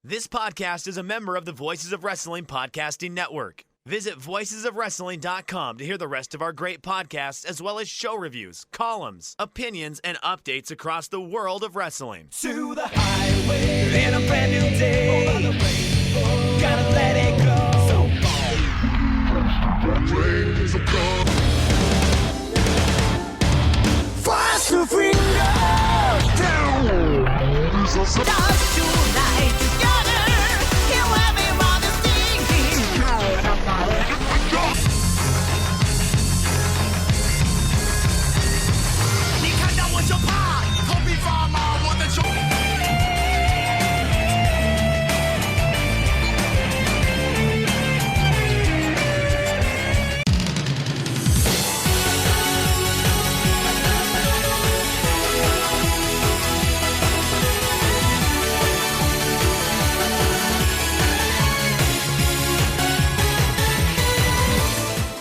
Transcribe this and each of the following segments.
This podcast is a member of the Voices of Wrestling Podcasting Network. Visit voicesofwrestling.com to hear the rest of our great podcasts, as well as show reviews, columns, opinions, and updates across the world of wrestling. To the highway in a brand new day. Over the rainbow, gotta let it go. So fast to finger down. Stars tonight together. Here everyone's singing. 你看到我就怕，头皮发麻，我的手。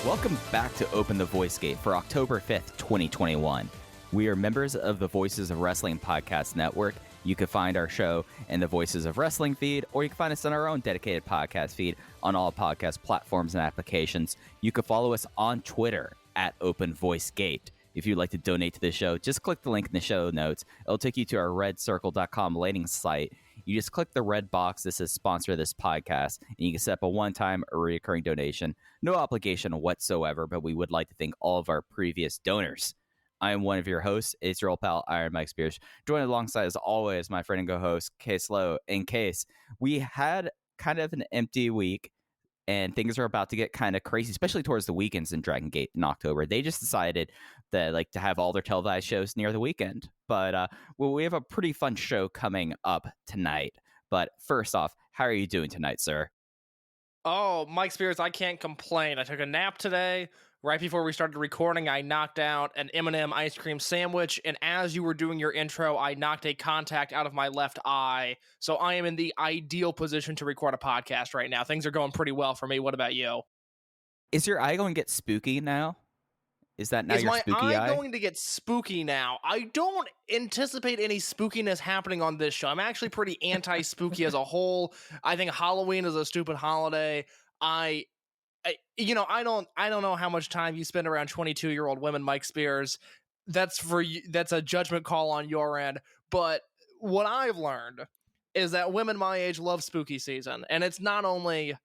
Welcome back to Open the Voice Gate for October 5th, 2021. We are members of the Voices of Wrestling Podcast Network. You can find our show in the Voices of Wrestling feed, or you can find us on our own dedicated podcast feed on all podcast platforms and applications. You can follow us on Twitter at Open Voice Gate. If you'd like to donate to the show, just click the link in the show notes. It'll take you to our redcircle.com landing site. You just click the red box that says sponsor this podcast, and you can set up a one-time or recurring donation. No obligation whatsoever, but we would like to thank all of our previous donors. I am one of your hosts. It's your old pal, Iron Mike Spears. Joined alongside, as always, my friend and co-host, Case Lowe. In Case, we had kind of an empty week, and things are about to get kind of crazy, especially towards the weekends in Dragongate in October. They just decided that to have all their televised shows near the weekend. But we have a pretty fun show coming up tonight. But first off, how are you doing tonight, sir? Oh, Mike Spears, I can't complain. I took a nap today. Right before we started recording, I knocked out an M&M ice cream sandwich, and as you were doing your intro, I knocked a contact out of my left eye. So I am in the ideal position to record a podcast right now. Things are going pretty well for me. What about you? Is your eye going to get spooky now? Is that now your spooky eye? Is my eye going to get spooky now? I don't anticipate any spookiness happening on this show. I'm actually pretty anti-spooky as a whole. I think Halloween is a stupid holiday. I don't know how much time you spend around 22-year-old women, Mike Spears. That's for you. That's a judgment call on your end. But what I've learned is that women my age love spooky season, and it's not only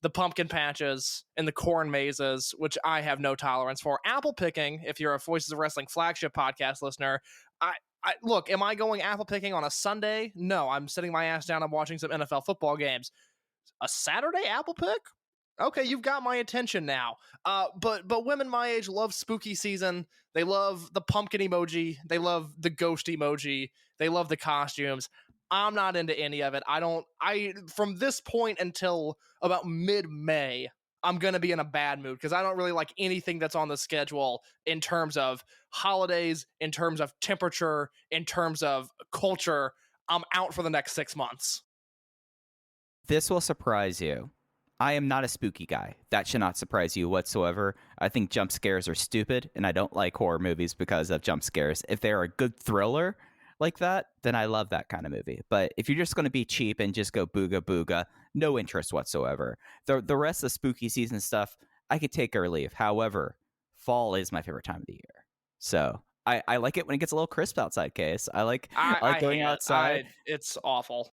the pumpkin patches and the corn mazes, which I have no tolerance for. Apple picking, if you're a Voices of Wrestling flagship podcast listener, I look, am I going apple picking on a Sunday? No, I'm sitting my ass down and watching some NFL football games. A Saturday apple pick? Okay, you've got my attention now. But women my age love spooky season. They love the pumpkin emoji. They love the ghost emoji. They love the costumes. I'm not into any of it. From this point until about mid-May, I'm going to be in a bad mood because I don't really like anything that's on the schedule in terms of holidays, in terms of temperature, in terms of culture. I'm out for the next 6 months. This will surprise you. I am not a spooky guy. That should not surprise you whatsoever. I think jump scares are stupid, and I don't like horror movies because of jump scares. If they're a good thriller like that, then I love that kind of movie. But if you're just going to be cheap and just go booga booga, no interest whatsoever. The rest of spooky season stuff, I could take or leave. However, fall is my favorite time of the year. So I like it when it gets a little crisp outside, Case. I like going outside. It's awful.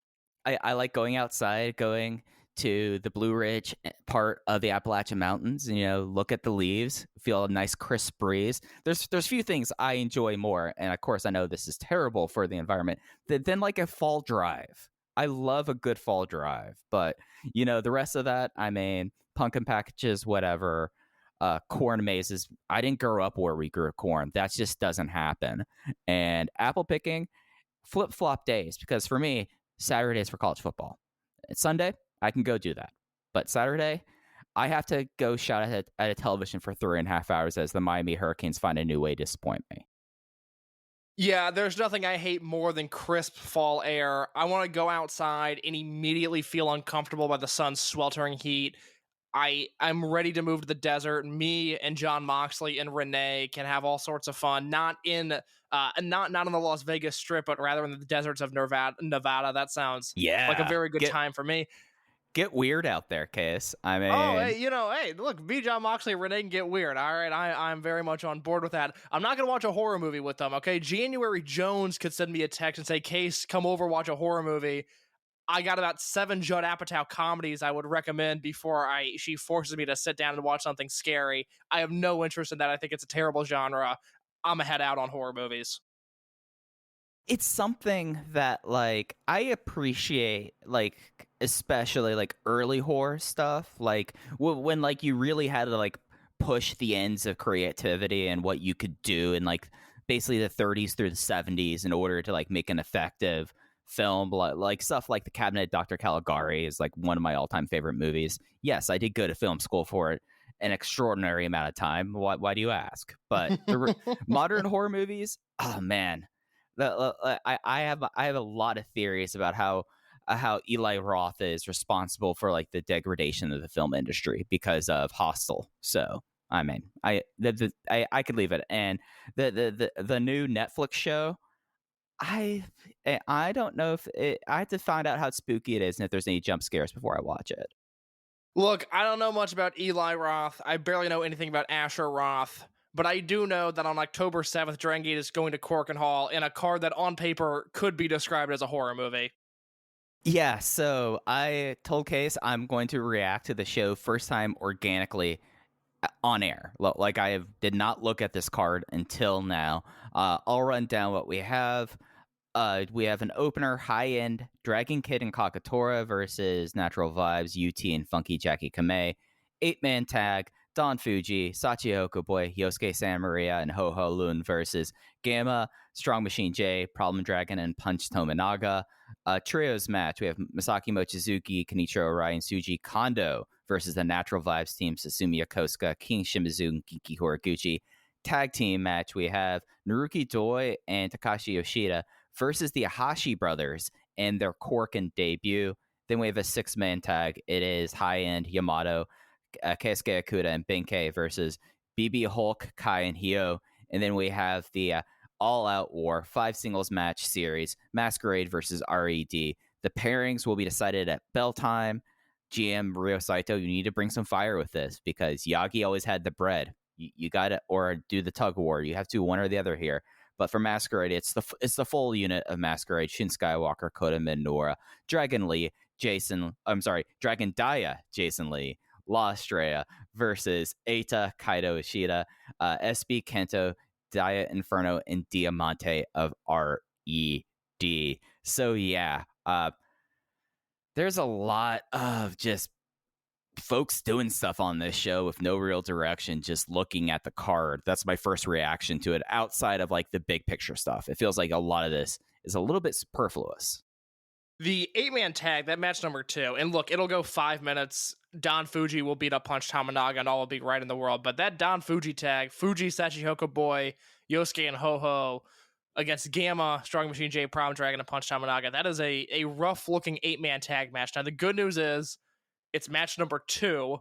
I like going outside, going to the Blue Ridge part of the Appalachian Mountains, and, look at the leaves, feel a nice crisp breeze. There's few things I enjoy more, and of course I know this is terrible for the environment, than like a fall drive. I love a good fall drive, but the rest of that, pumpkin packages, whatever, corn mazes. I didn't grow up where we grew corn. That just doesn't happen. And apple picking, flip-flop days, because for me, Saturdays for college football. It's Sunday, I can go do that. But Saturday, I have to go shout at a television for 3.5 hours as the Miami Hurricanes find a new way to disappoint me. Yeah, there's nothing I hate more than crisp fall air. I want to go outside and immediately feel uncomfortable by the sun's sweltering heat. I'm ready to move to the desert. Me and John Moxley and Renee can have all sorts of fun, not on the Las Vegas Strip, but rather in the deserts of Nevada. That sounds like a Yeah. very good time for me. Get weird out there, Case. I mean, Oh, hey, hey, look, me, John Moxley, and Renee can get weird. All right, I'm very much on board with that. I'm not gonna watch a horror movie with them. Okay, January Jones could send me a text and say, "Case, come over, watch a horror movie." I got about 7 Judd Apatow comedies I would recommend before she forces me to sit down and watch something scary. I have no interest in that. I think it's a terrible genre. I'm a head out on horror movies. it's something that like I appreciate, like especially like early horror stuff, like when like you really had to like push the ends of creativity and what you could do in like basically the 30s through the 70s in order to like make an effective film, like stuff like The Cabinet of Dr. Caligari is like one of my all-time favorite movies. Yes, I did go to film school for it an extraordinary amount of time. Why do you ask? But modern horror movies, oh man, I have a lot of theories about how Eli Roth is responsible for like the degradation of the film industry because of Hostel. So I mean, I could leave it. And the new Netflix show, I don't know if I have to find out how spooky it is and if there's any jump scares before I watch it. Look, I don't know much about Eli Roth. I barely know anything about Asher Roth. But I do know that on October 7th, Dragongate is going to Korakuen Hall in a card that on paper could be described as a horror movie. Yeah, so I told Case I'm going to react to the show first time organically on air. Like did not look at this card until now. I'll run down what we have. We have an opener, high-end Dragon Kid and Kakatora versus Natural Vibes, UT and Funky Jackie Kamei. 8-man tag, Don Fuji, Sachihoko Boy, Yosuke Santa Maria, and Ho Ho Lun versus Gamma, Strong Machine J, Problem Dragon, and Punch Tominaga. Trios match, we have Masaki Mochizuki, Kenichiro Arai, and Suji Kondo versus the Natural Vibes team, Sasumi Yokosuka, King Shimizu, and Kiki Horiguchi. Tag team match, we have Naruki Doi and Takashi Yoshida versus the Ahashi brothers in their Korakuen debut. Then we have a 6-man tag. It is high-end Yamato, Keisuke Okuda, and Benkei versus BB Hulk, Kai, and Hyo. And then we have the All-Out War 5 singles match series, Masquerade versus RED. The pairings will be decided at bell time. GM Ryo Saito, you need to bring some fire with this because Yagi always had the bread. You got to, or do the tug of war. You have to one or the other here. But for Masquerade, it's the full unit of Masquerade: Shin Skywalker, Kota Minoura, Dragon Daya, Jason Lee, La Estrella versus Eita, Kaido Ishida, SB Kento, Daya Inferno, and Diamante of RED. So yeah, there's a lot of just folks doing stuff on this show with no real direction, just looking at the card. That's my first reaction to it, outside of like the big picture stuff. It feels like a lot of this is a little bit superfluous. The 8-man tag, that match number 2, and look, it'll go 5 minutes. Don Fuji will beat up Punch Tominaga and all will be right in the world. But that Don Fuji tag, Fuji, Sachihoko Boy, Yosuke, and Ho-Ho against Gamma, Strong Machine J, Problem Dragon, and Punch Tominaga, that is a rough-looking 8-man tag match. Now, the good news is it's match number 2,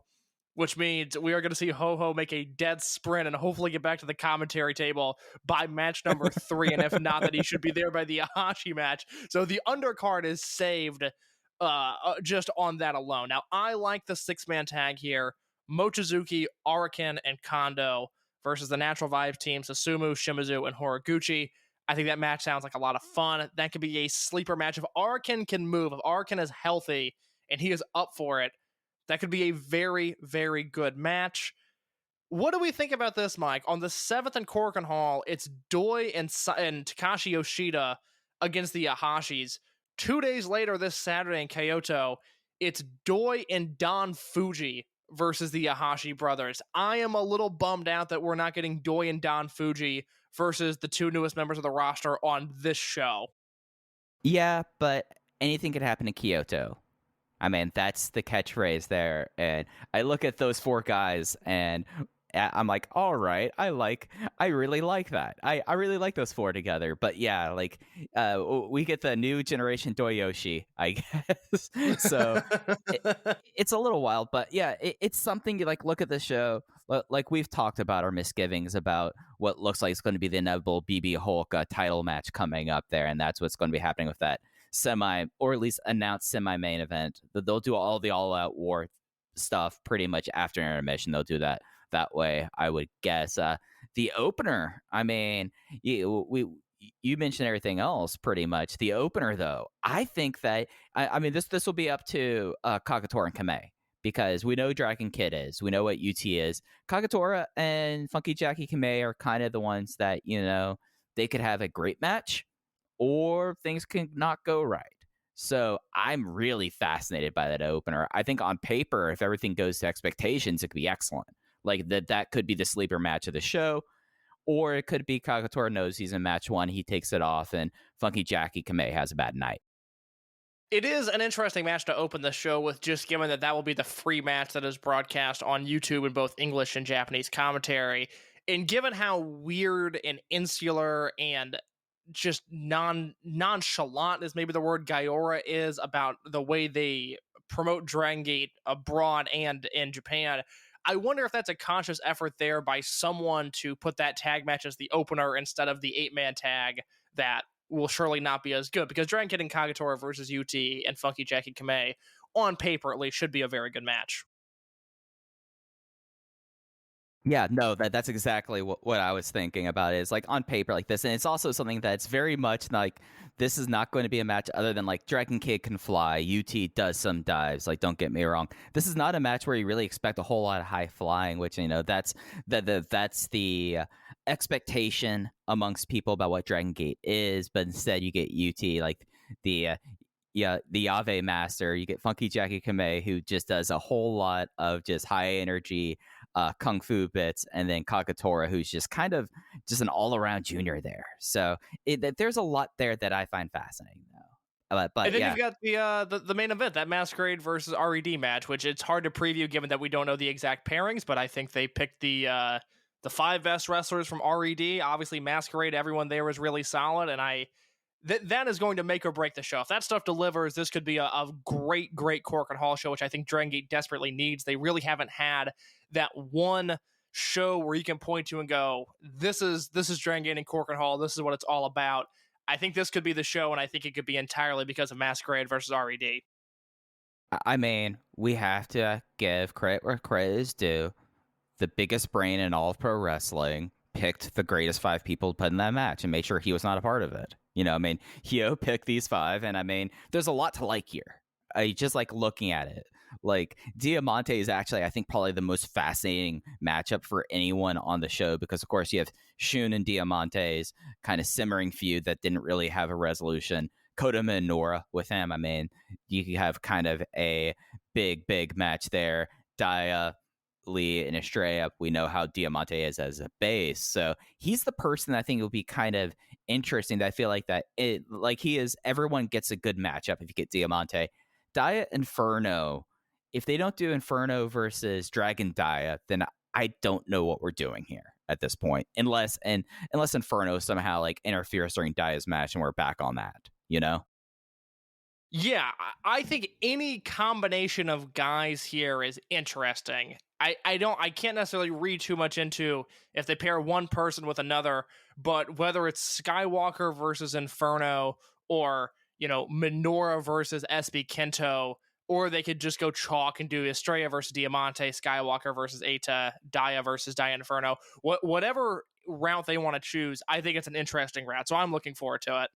which means we are going to see Ho-Ho make a dead sprint and hopefully get back to the commentary table by match number 3. And if not, that he should be there by the Ahashi match. So the undercard is saved just on that alone. Now, I like the 6-man tag here. Mochizuki, Araken, and Kondo versus the Natural Vibes team, Susumu, Shimizu, and Horiguchi. I think that match sounds like a lot of fun. That could be a sleeper match. If Araken can move, if Araken is healthy and he is up for it, that could be a very, very good match. What do we think about this, Mike? On the 7th in Korakuen Hall, it's Doi and Takashi Yoshida against the Ahashis. 2 days later, this Saturday in Kyoto, it's Doi and Don Fuji versus the Ahashi brothers. I am a little bummed out that we're not getting Doi and Don Fuji versus the 2 newest members of the roster on this show. Yeah, but anything could happen in Kyoto. I mean, that's the catchphrase there. And I look at those 4 guys, and I'm like, all right, I really like that. I really like those four together. But yeah, like we get the new generation Doyoshi, I guess. So it's a little wild, but yeah, it's something you like look at the show. Like we've talked about our misgivings about what looks like it's going to be the inevitable BB Hulk title match coming up there, and that's what's going to be happening with that semi, or at least announced semi-main event. They'll do all the all-out war stuff pretty much after intermission. They'll do that way, I would guess. The opener, I mean, you mentioned everything else pretty much. The opener, though, I think that I mean this will be up to Kakatora and Kamei, because we know Dragon Kid is, we know what UT is. Kakatora and Funky Jackie Kamei are kind of the ones that, you know, they could have a great match, or things can not go right. So I'm really fascinated by that opener. I think on paper, if everything goes to expectations, it could be excellent. Like that could be the sleeper match of the show. Or it could be Kakatora knows he's in match one, he takes it off, and Funky Jackie Kamei has a bad night. It is an interesting match to open the show with, just given that will be the free match that is broadcast on YouTube in both English and Japanese commentary. And given how weird and insular and just nonchalant is maybe the word Gaiora is about the way they promote Dragongate abroad and in Japan, I wonder if that's a conscious effort there by someone to put that tag match as the opener instead of the 8-man tag that will surely not be as good, because Dragon Kid and Kagatora versus UT and Funky Jackie Kamei, on paper at least, should be a very good match. Yeah, no, that's exactly what I was thinking about, is like on paper like this. And it's also something that's very much like, this is not going to be a match other than like Dragon Kid can fly, UT does some dives, like don't get me wrong. This is not a match where you really expect a whole lot of high flying, which, you know, that's the expectation amongst people about what Dragon Gate is. But instead you get UT, like the Ave Master. You get Funky Jackie Kamei, who just does a whole lot of just high energy kung fu bits, and then Kakatora, who's just kind of just an all-around junior there. So there's a lot there that I find fascinating, though. But and then yeah, you've got the main event, that Masquerade versus RED match, which it's hard to preview given that we don't know the exact pairings, but I think they picked the 5 best wrestlers from RED. Obviously, Masquerade, everyone there was really solid, and that is going to make or break the show. If that stuff delivers, this could be a great Korakuen Hall show, which I think Dragongate desperately needs. They really haven't had that one show where you can point to and go, this is Dragongate and Korakuen Hall. This is what it's all about. I think this could be the show, and I think it could be entirely because of Masquerade versus RED. I mean, we have to give credit where credit is due. The biggest brain in all of pro wrestling picked the greatest 5 people to put in that match and made sure he was not a part of it. You know, I mean, Hio picked these 5, and I mean, there's a lot to like here. I just like looking at it. Like, Diamante is actually, I think, probably the most fascinating matchup for anyone on the show, because, of course, you have Shun and Diamante's kind of simmering feud that didn't really have a resolution. Kodama and Nora with him, I mean, you have kind of a big match there. Dia, Lee, and Estrella, we know how Diamante is as a base, so he's the person that I think will be kind of interesting. That I feel like that it, like he is, everyone gets a good matchup if you get Diamante. Dia Inferno, if they don't do Inferno versus Dragon Dia, then I don't know what we're doing here at this point, unless Inferno somehow like interferes during Dia's match and we're back on that, you know? Yeah, I think any combination of guys here is interesting. I can't necessarily read too much into if they pair one person with another, but whether it's Skywalker versus Inferno, or, you know, Minoru versus SB Kento, or they could just go chalk and do Estrella versus Diamante, Skywalker versus Eita, Dia versus Dia Inferno. Whatever route they want to choose, I think it's an interesting route, so I'm looking forward to it.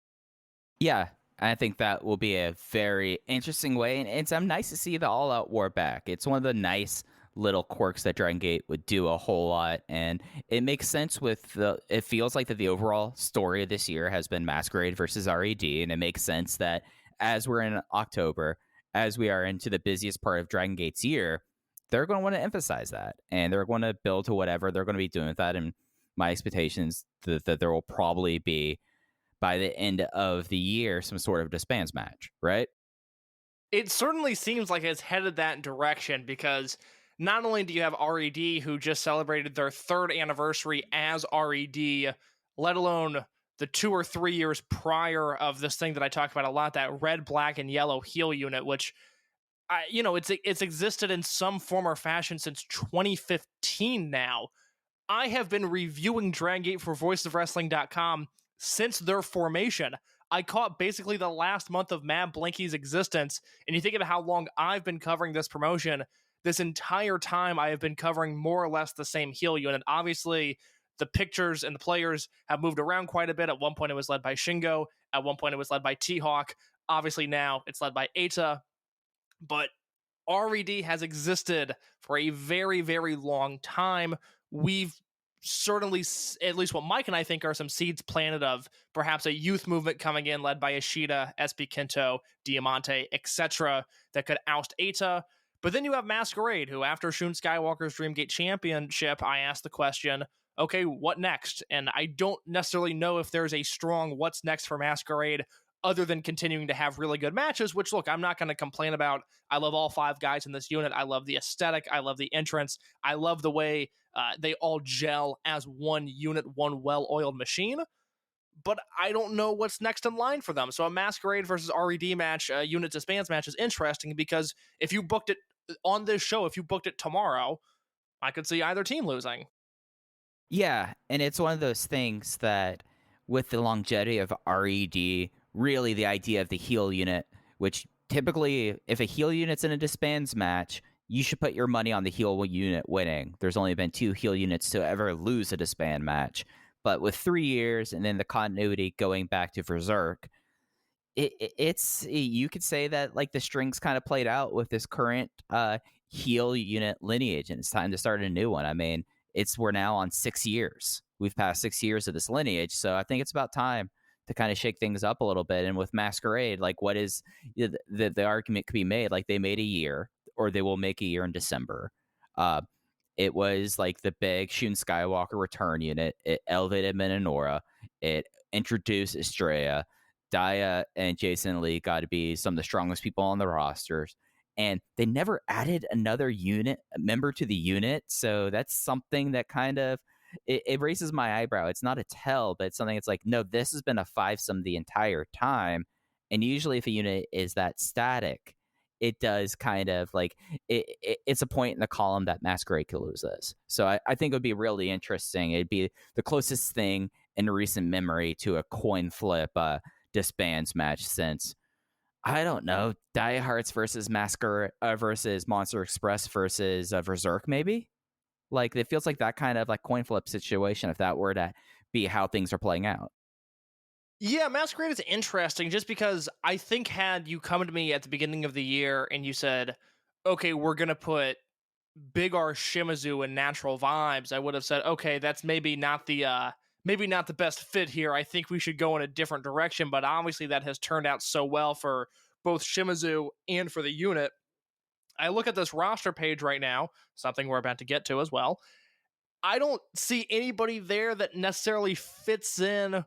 Yeah, I think that will be a very interesting way, and it's nice to see the all-out war back. It's one of the nice little quirks that Dragon Gate would do a whole lot, and it makes sense with it feels like that the overall story of this year has been Masquerade versus RED, and it makes sense that as we're in October, as we are into the busiest part of Dragon Gate's year, they're going to want to emphasize that, and they're going to build to whatever they're going to be doing with that. And my expectations that there will probably be, by the end of the year, some sort of disbands match, right? It certainly seems like it's headed that direction, because not only do you have RED, who just celebrated their 3rd anniversary as RED, let alone the 2 or 3 years prior of this thing that I talk about a lot, that red, black, and yellow heel unit, which it's existed in some form or fashion since 2015 now. I have been reviewing Dragongate for voicesofwrestling.com since their formation. I caught basically the last month of Mad Blinky's existence, and you think about how long I've been covering this promotion. This entire time, I have been covering more or less the same heel unit. Obviously, the pictures and the players have moved around quite a bit. At one point, it was led by Shingo. At one point, it was led by T-Hawk. Obviously, now it's led by Eita. But RED has existed for a very, very long time. We've certainly, at least what Mike and I think, are some seeds planted of perhaps a youth movement coming in led by Ishida, SB Kento, Diamante, etc. that could oust Eita. But then you have Masquerade, who after Shun Skywalker's Dreamgate Championship, I asked the question, okay, what next? And I don't necessarily know if there's a strong what's next for Masquerade other than continuing to have really good matches, which, look, I'm not going to complain about. I love all 5 guys in this unit. I love the aesthetic. I love the entrance. I love the way they all gel as one unit, one well-oiled machine. But I don't know what's next in line for them. So a Masquerade versus RED match, a unit disbands match, is interesting because if you booked it on this show, if you booked it tomorrow, I could see either team losing. Yeah, and it's one of those things that with the longevity of RED, really the idea of the heel unit, which typically if a heel unit's in a disbands match, you should put your money on the heel unit winning. There's only been 2 heel units to ever lose a disband match. But with 3 years and then the continuity going back to Berserk, it's you could say that like the strings kind of played out with this current heel unit lineage, and it's time to start a new one. I mean, we're now on 6 years. We've passed 6 years of this lineage, so I think it's about time to kind of shake things up a little bit. And with Masquerade, like what is the argument could be made? Like they made a year, or they will make a year in December. It was like the big Shun Skywalker return unit. It elevated Minotaur. It introduced Estrella. Daya and Jason Lee got to be some of the strongest people on the rosters. And they never added another member to the unit. So that's something that kind of, it raises my eyebrow. It's not a tell, but it's something that's like, no, this has been a 5-some the entire time. And usually if a unit is that static, it does kind of like, it's a point in the column that Masquerade could lose this. So I think it would be really interesting. It'd be the closest thing in recent memory to a coin flip disbands match since, I don't know, Die Hearts versus Masquerade versus Monster Express versus Berserk, maybe? Like, it feels like that kind of like coin flip situation if that were to be how things are playing out. Yeah, Masquerade is interesting just because I think had you come to me at the beginning of the year and you said, okay, we're going to put Big R Shimizu in Natural Vibes, I would have said, okay, that's maybe not the best fit here. I think we should go in a different direction, but obviously that has turned out so well for both Shimizu and for the unit. I look at this roster page right now, something we're about to get to as well. I don't see anybody there that necessarily fits in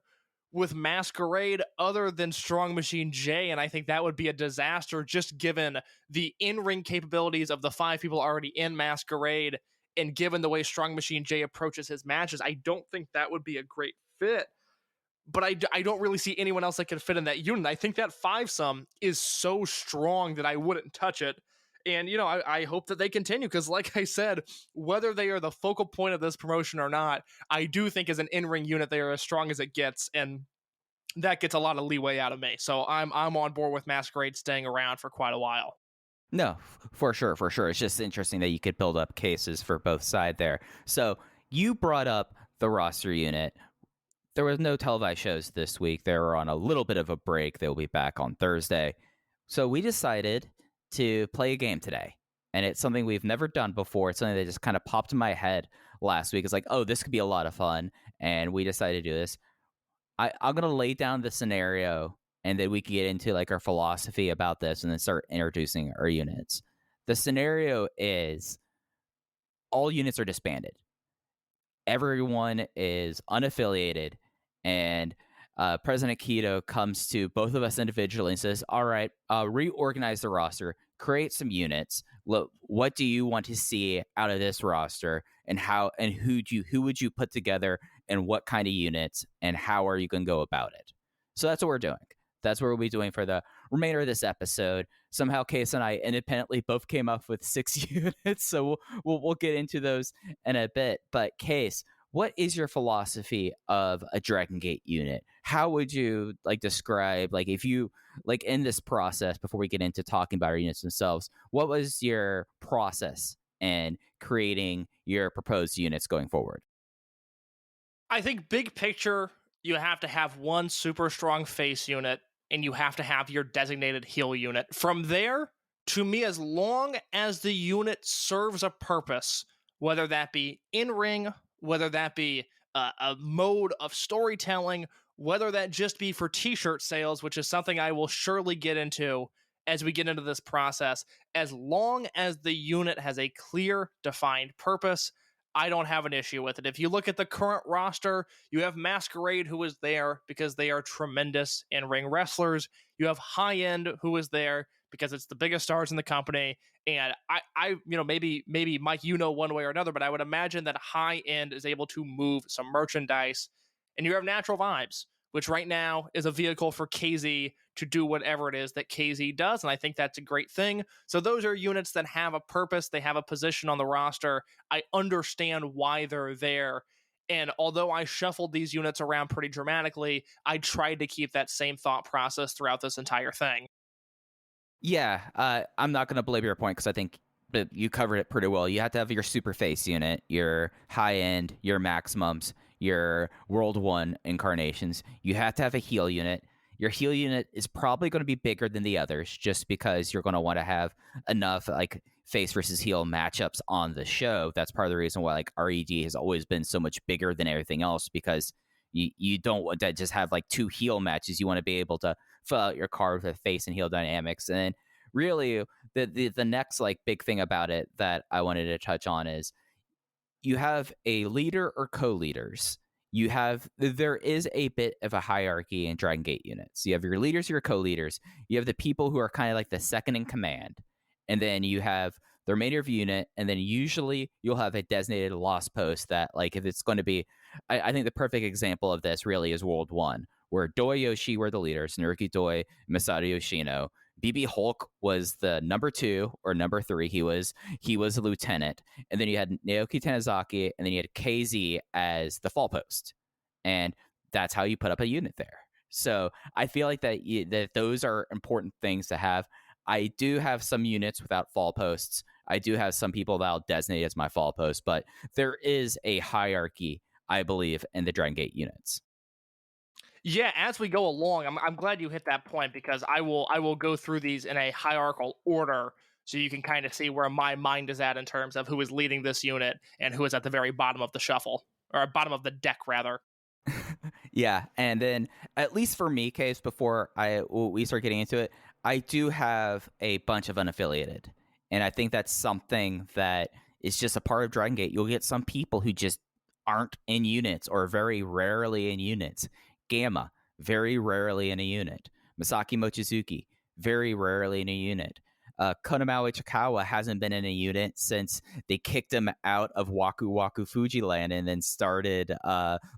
with Masquerade other than Strong Machine J, and I think that would be a disaster just given the in-ring capabilities of the 5 people already in Masquerade, and given the way Strong Machine J approaches his matches. I don't think that would be a great fit, but I don't really see anyone else that can fit in that unit. I think that 5-some is so strong that I wouldn't touch it. And, I hope that they continue because, like I said, whether they are the focal point of this promotion or not, I do think as an in-ring unit, they are as strong as it gets, and that gets a lot of leeway out of me. So I'm on board with Masquerade staying around for quite a while. No, for sure. It's just interesting that you could build up cases for both sides there. So you brought up the roster unit. There was no televised shows this week. They were on a little bit of a break. They'll be back on Thursday. So we decided to play a game today. And it's something we've never done before. It's something that just kind of popped in my head last week. It's like, oh, this could be a lot of fun. And we decided to do this. I'm going to lay down the scenario, and then we can get into like our philosophy about this and then start introducing our units. The scenario is all units are disbanded. Everyone is unaffiliated, and President Keto comes to both of us individually and says, all right, reorganize the roster, create some units. Look, what do you want to see out of this roster, and how and who would you put together, and what kind of units, and how are you going to go about it? So that's what we're doing. That's what we'll be doing for the remainder of this episode. Somehow, Case and I independently both came up with 6 units, so we'll get into those in a bit. But Case, what is your philosophy of a Dragongate unit? How would you describe, if you in this process, before we get into talking about our units themselves, what was your process in creating your proposed units going forward? I think big picture, you have to have one super strong face unit, and you have to have your designated heal unit. From there, to me, as long as the unit serves a purpose, whether that be in-ring, whether that be a mode of storytelling, whether that just be for t-shirt sales, which is something I will surely get into as we get into this process, as long as the unit has a clear, defined purpose, I don't have an issue with it. If you look at the current roster, you have Masquerade, who is there because they are tremendous in-ring wrestlers. You have High End, who is there because it's the biggest stars in the company. And I maybe Mike, one way or another, but I would imagine that High End is able to move some merchandise. And you have Natural Vibes, which right now is a vehicle for KZ to do whatever it is that KZ does. And I think that's a great thing. So those are units that have a purpose. They have a position on the roster. I understand why they're there. And although I shuffled these units around pretty dramatically, I tried to keep that same thought process throughout this entire thing. Yeah, I'm not going to belabor your point because I think that you covered it pretty well. You have to have your super face unit, your high end, your maximums, your World 1 incarnations. You have to have a heal unit. Your heal unit is probably going to be bigger than the others just because you're going to want to have enough face versus heel matchups on the show. That's part of the reason why RED has always been so much bigger than everything else, because you don't want to just have 2 heel matches. You want to be able to fill out your card with face and heel dynamics. And really the next big thing about it that I wanted to touch on is you have a leader or co-leaders. There is a bit of a hierarchy in Dragongate units. You have your leaders, your co-leaders. You have the people who are kind of the second in command. And then you have the remainder of your unit. And then usually you'll have a designated lost post that if it's going to be, I think the perfect example of this really is World 1, where Doi Yoshi were the leaders, Naruki Doi, Masato Yoshino. BB Hulk was the number 2 or number 3. He was a lieutenant. And then you had Naoki Tanizaki, and then you had KZ as the fall post. And that's how you put up a unit there. So I feel that those are important things to have. I do have some units without fall posts. I do have some people that I'll designate as my fall post, but there is a hierarchy, I believe, in the Dragongate units. Yeah, as we go along, I'm glad you hit that point, because I will go through these in a hierarchical order so you can kind of see where my mind is at in terms of who is leading this unit and who is at the very bottom of the shuffle, or bottom of the deck rather. Yeah, and then at least for me, Case, before we start getting into it, I do have a bunch of unaffiliated, and I think that's something that is just a part of Dragongate. You'll get some people who just aren't in units or very rarely in units. Gamma, very rarely in a unit. Masaki Mochizuki, very rarely in a unit. Konamawa Ichikawa hasn't been in a unit since they kicked him out of Waku Waku Fujiland and then started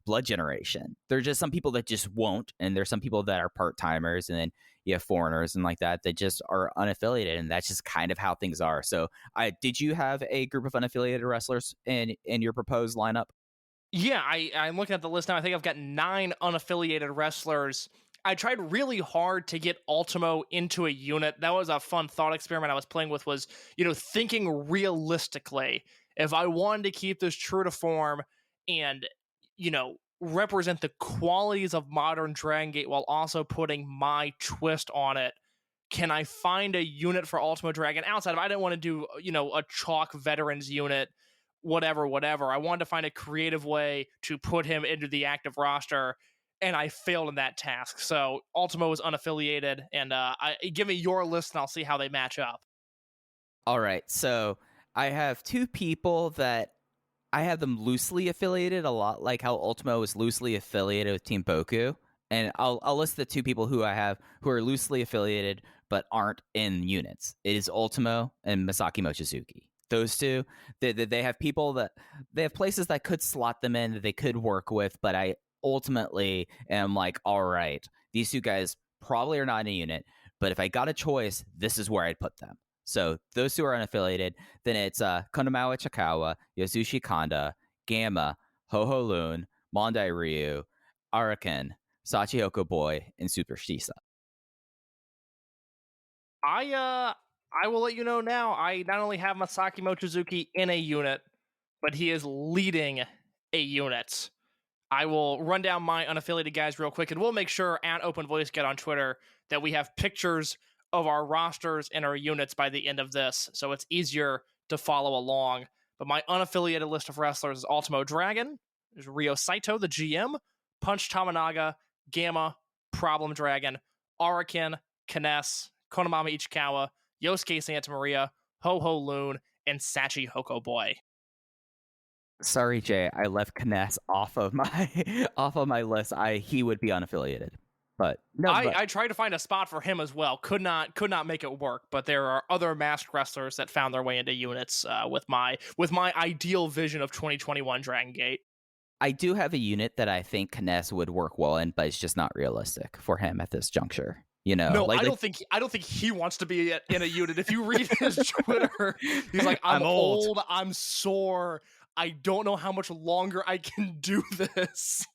Blood Generation. There are just some people that just won't, and there's some people that are part-timers, and then you have foreigners and that just are unaffiliated, and that's just kind of how things are. So did you have a group of unaffiliated wrestlers in your proposed lineup? Yeah, I'm looking at the list now. I think I've got 9 unaffiliated wrestlers. I tried really hard to get Ultimo into a unit. That was a fun thought experiment I was playing with, was, thinking realistically. If I wanted to keep this true to form and, represent the qualities of modern Dragongate while also putting my twist on it, can I find a unit for Ultimo Dragon outside of, I didn't want to do, a chalk veterans unit, whatever. I wanted to find a creative way to put him into the active roster, and I failed in that task. So Ultimo is unaffiliated, and give me your list, and I'll see how they match up. All right, so I have 2 people that I have them loosely affiliated, a lot like how Ultimo is loosely affiliated with Team Boku, and I'll list the two people who I have who are loosely affiliated but aren't in units. It is Ultimo and Masaki Mochizuki. Those two, they have people that they have places that could slot them in that they could work with, but I ultimately am like, all right, these two guys probably are not in a unit, but if I got a choice, this is where I'd put them. So those two are unaffiliated. Then it's Konamawa Chikawa, Yasushi Kanda, Gamma, Ho-Ho Loon, Mondai Ryu, Araken, Sachihoko Boy, and Super Shisa. I will let you know now. I not only have Masaki Mochizuki in a unit, but he is leading a unit. I will run down my unaffiliated guys real quick, and we'll make sure at Open Voice Get on Twitter that we have pictures of our rosters and our units by the end of this, so it's easier to follow along. But my unaffiliated list of wrestlers is Ultimo Dragon, there's Ryo Saito, the GM, Punch Tamanaga, Gamma, Problem Dragon, Araken, Kness, Konamama Ichikawa, Yosuke Santa Maria, Ho-Ho Loon, and Sachihoko Boy. Sorry, Jay, I left Kness off of my list. He would be unaffiliated. But no, I tried to find a spot for him as well. Could not make it work. But there are other masked wrestlers that found their way into units with my ideal vision of 2021 Dragongate. I do have a unit that I think Kness would work well in, but it's just not realistic for him at this juncture. You know, no, I don't think he wants to be in a unit. If you read his Twitter, he's like, I'm old, I'm sore, I don't know how much longer I can do this.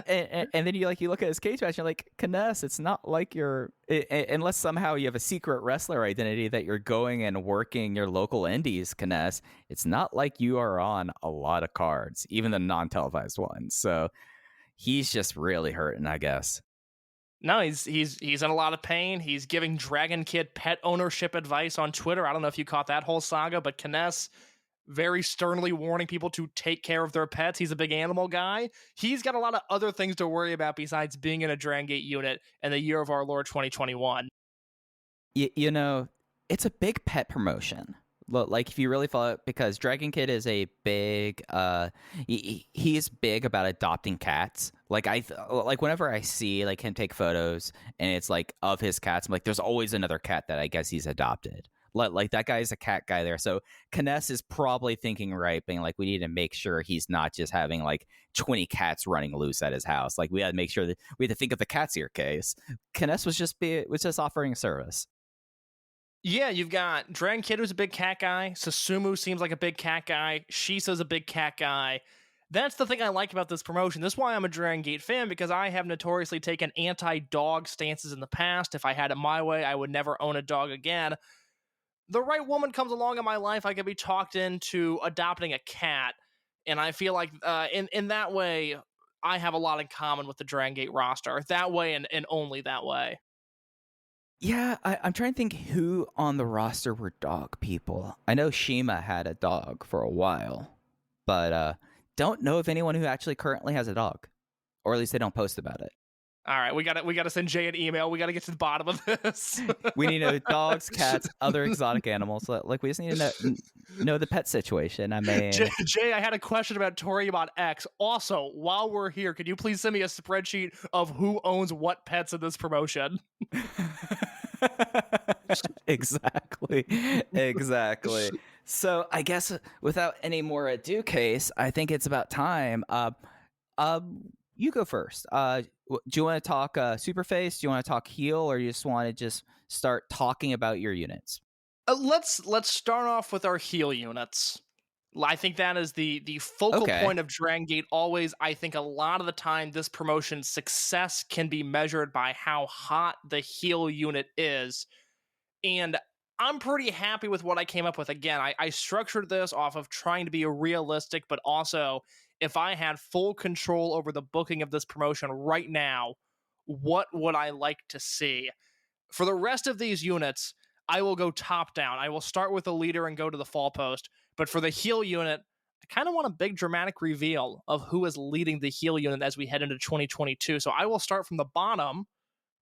and then you look at his cage match, you're like, Kness, it's not like unless somehow you have a secret wrestler identity that you're going and working your local indies, Kness, it's not like you are on a lot of cards, even the non-televised ones. So he's just really hurting, I guess. No, he's in a lot of pain. He's giving Dragon Kid pet ownership advice on Twitter. I don't know if you caught that whole saga, but Kness very sternly warning people to take care of their pets. He's a big animal guy. He's got a lot of other things to worry about besides being in a Dragongate unit in the year of our Lord 2021. You know, it's a big pet promotion. Like, if you really follow it, because Dragon Kid is a big, he's big about adopting cats. Like, whenever I see him take photos and it's of his cats, I'm like, there's always another cat that I guess he's adopted. Like that guy is a cat guy there. So Kness is probably thinking, right, being like, we need to make sure he's not just having 20 cats running loose at his house. Like, we had to make sure that we had to think of the cat's ear case. Kness was just offering a service. Yeah, you've got Dragon Kid, who's a big cat guy. Susumu seems like a big cat guy. Shisa's a big cat guy. That's the thing I like about this promotion. This is why I'm a Dragongate fan, because I have notoriously taken anti-dog stances in the past. If I had it my way, I would never own a dog again. The right woman comes along in my life, I could be talked into adopting a cat. And I feel like in that way, I have a lot in common with the Dragongate roster. That way and only that way. Yeah, I'm trying to think who on the roster were dog people. I know Shima had a dog for a while, but don't know if anyone who actually currently has a dog, or at least they don't post about it. All right, we gotta send Jay an email. We gotta get to the bottom of this. We need to know dogs, cats, other exotic animals. We just need to know the pet situation. I mean, Jay, I had a question about Toriyama X. Also, while we're here, could you please send me a spreadsheet of who owns what pets in this promotion? Exactly. So I guess without any more ado, Case, I think it's about time. You go first. Do you want to talk Superface? Do you want to talk heel, or you just want to start talking about your units? Let's start off with our heel units. I think that is the focal point of Dragongate always. I think a lot of the time this promotion's success can be measured by how hot the heel unit is. And I'm pretty happy with what I came up with. Again, I structured this off of trying to be realistic, but also if I had full control over the booking of this promotion right now, what would I like to see? For the rest of these units, I will go top down. I will start with the leader and go to the fall post. But for the heel unit, I kind of want a big dramatic reveal of who is leading the heel unit as we head into 2022. So I will start from the bottom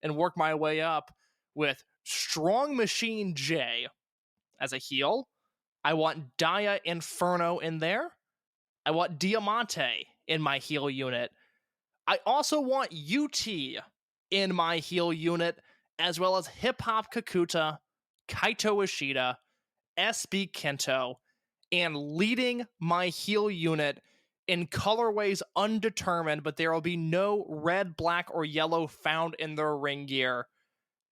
and work my way up with Strong Machine J as a heel. I want Dia Inferno in there. I want Diamante in my heel unit. I also want UT in my heel unit, as well as Hip Hop Kakuta, Kaito Ishida, SB Kento, and leading my heel unit in colorways undetermined, but there will be no red, black, or yellow found in their ring gear.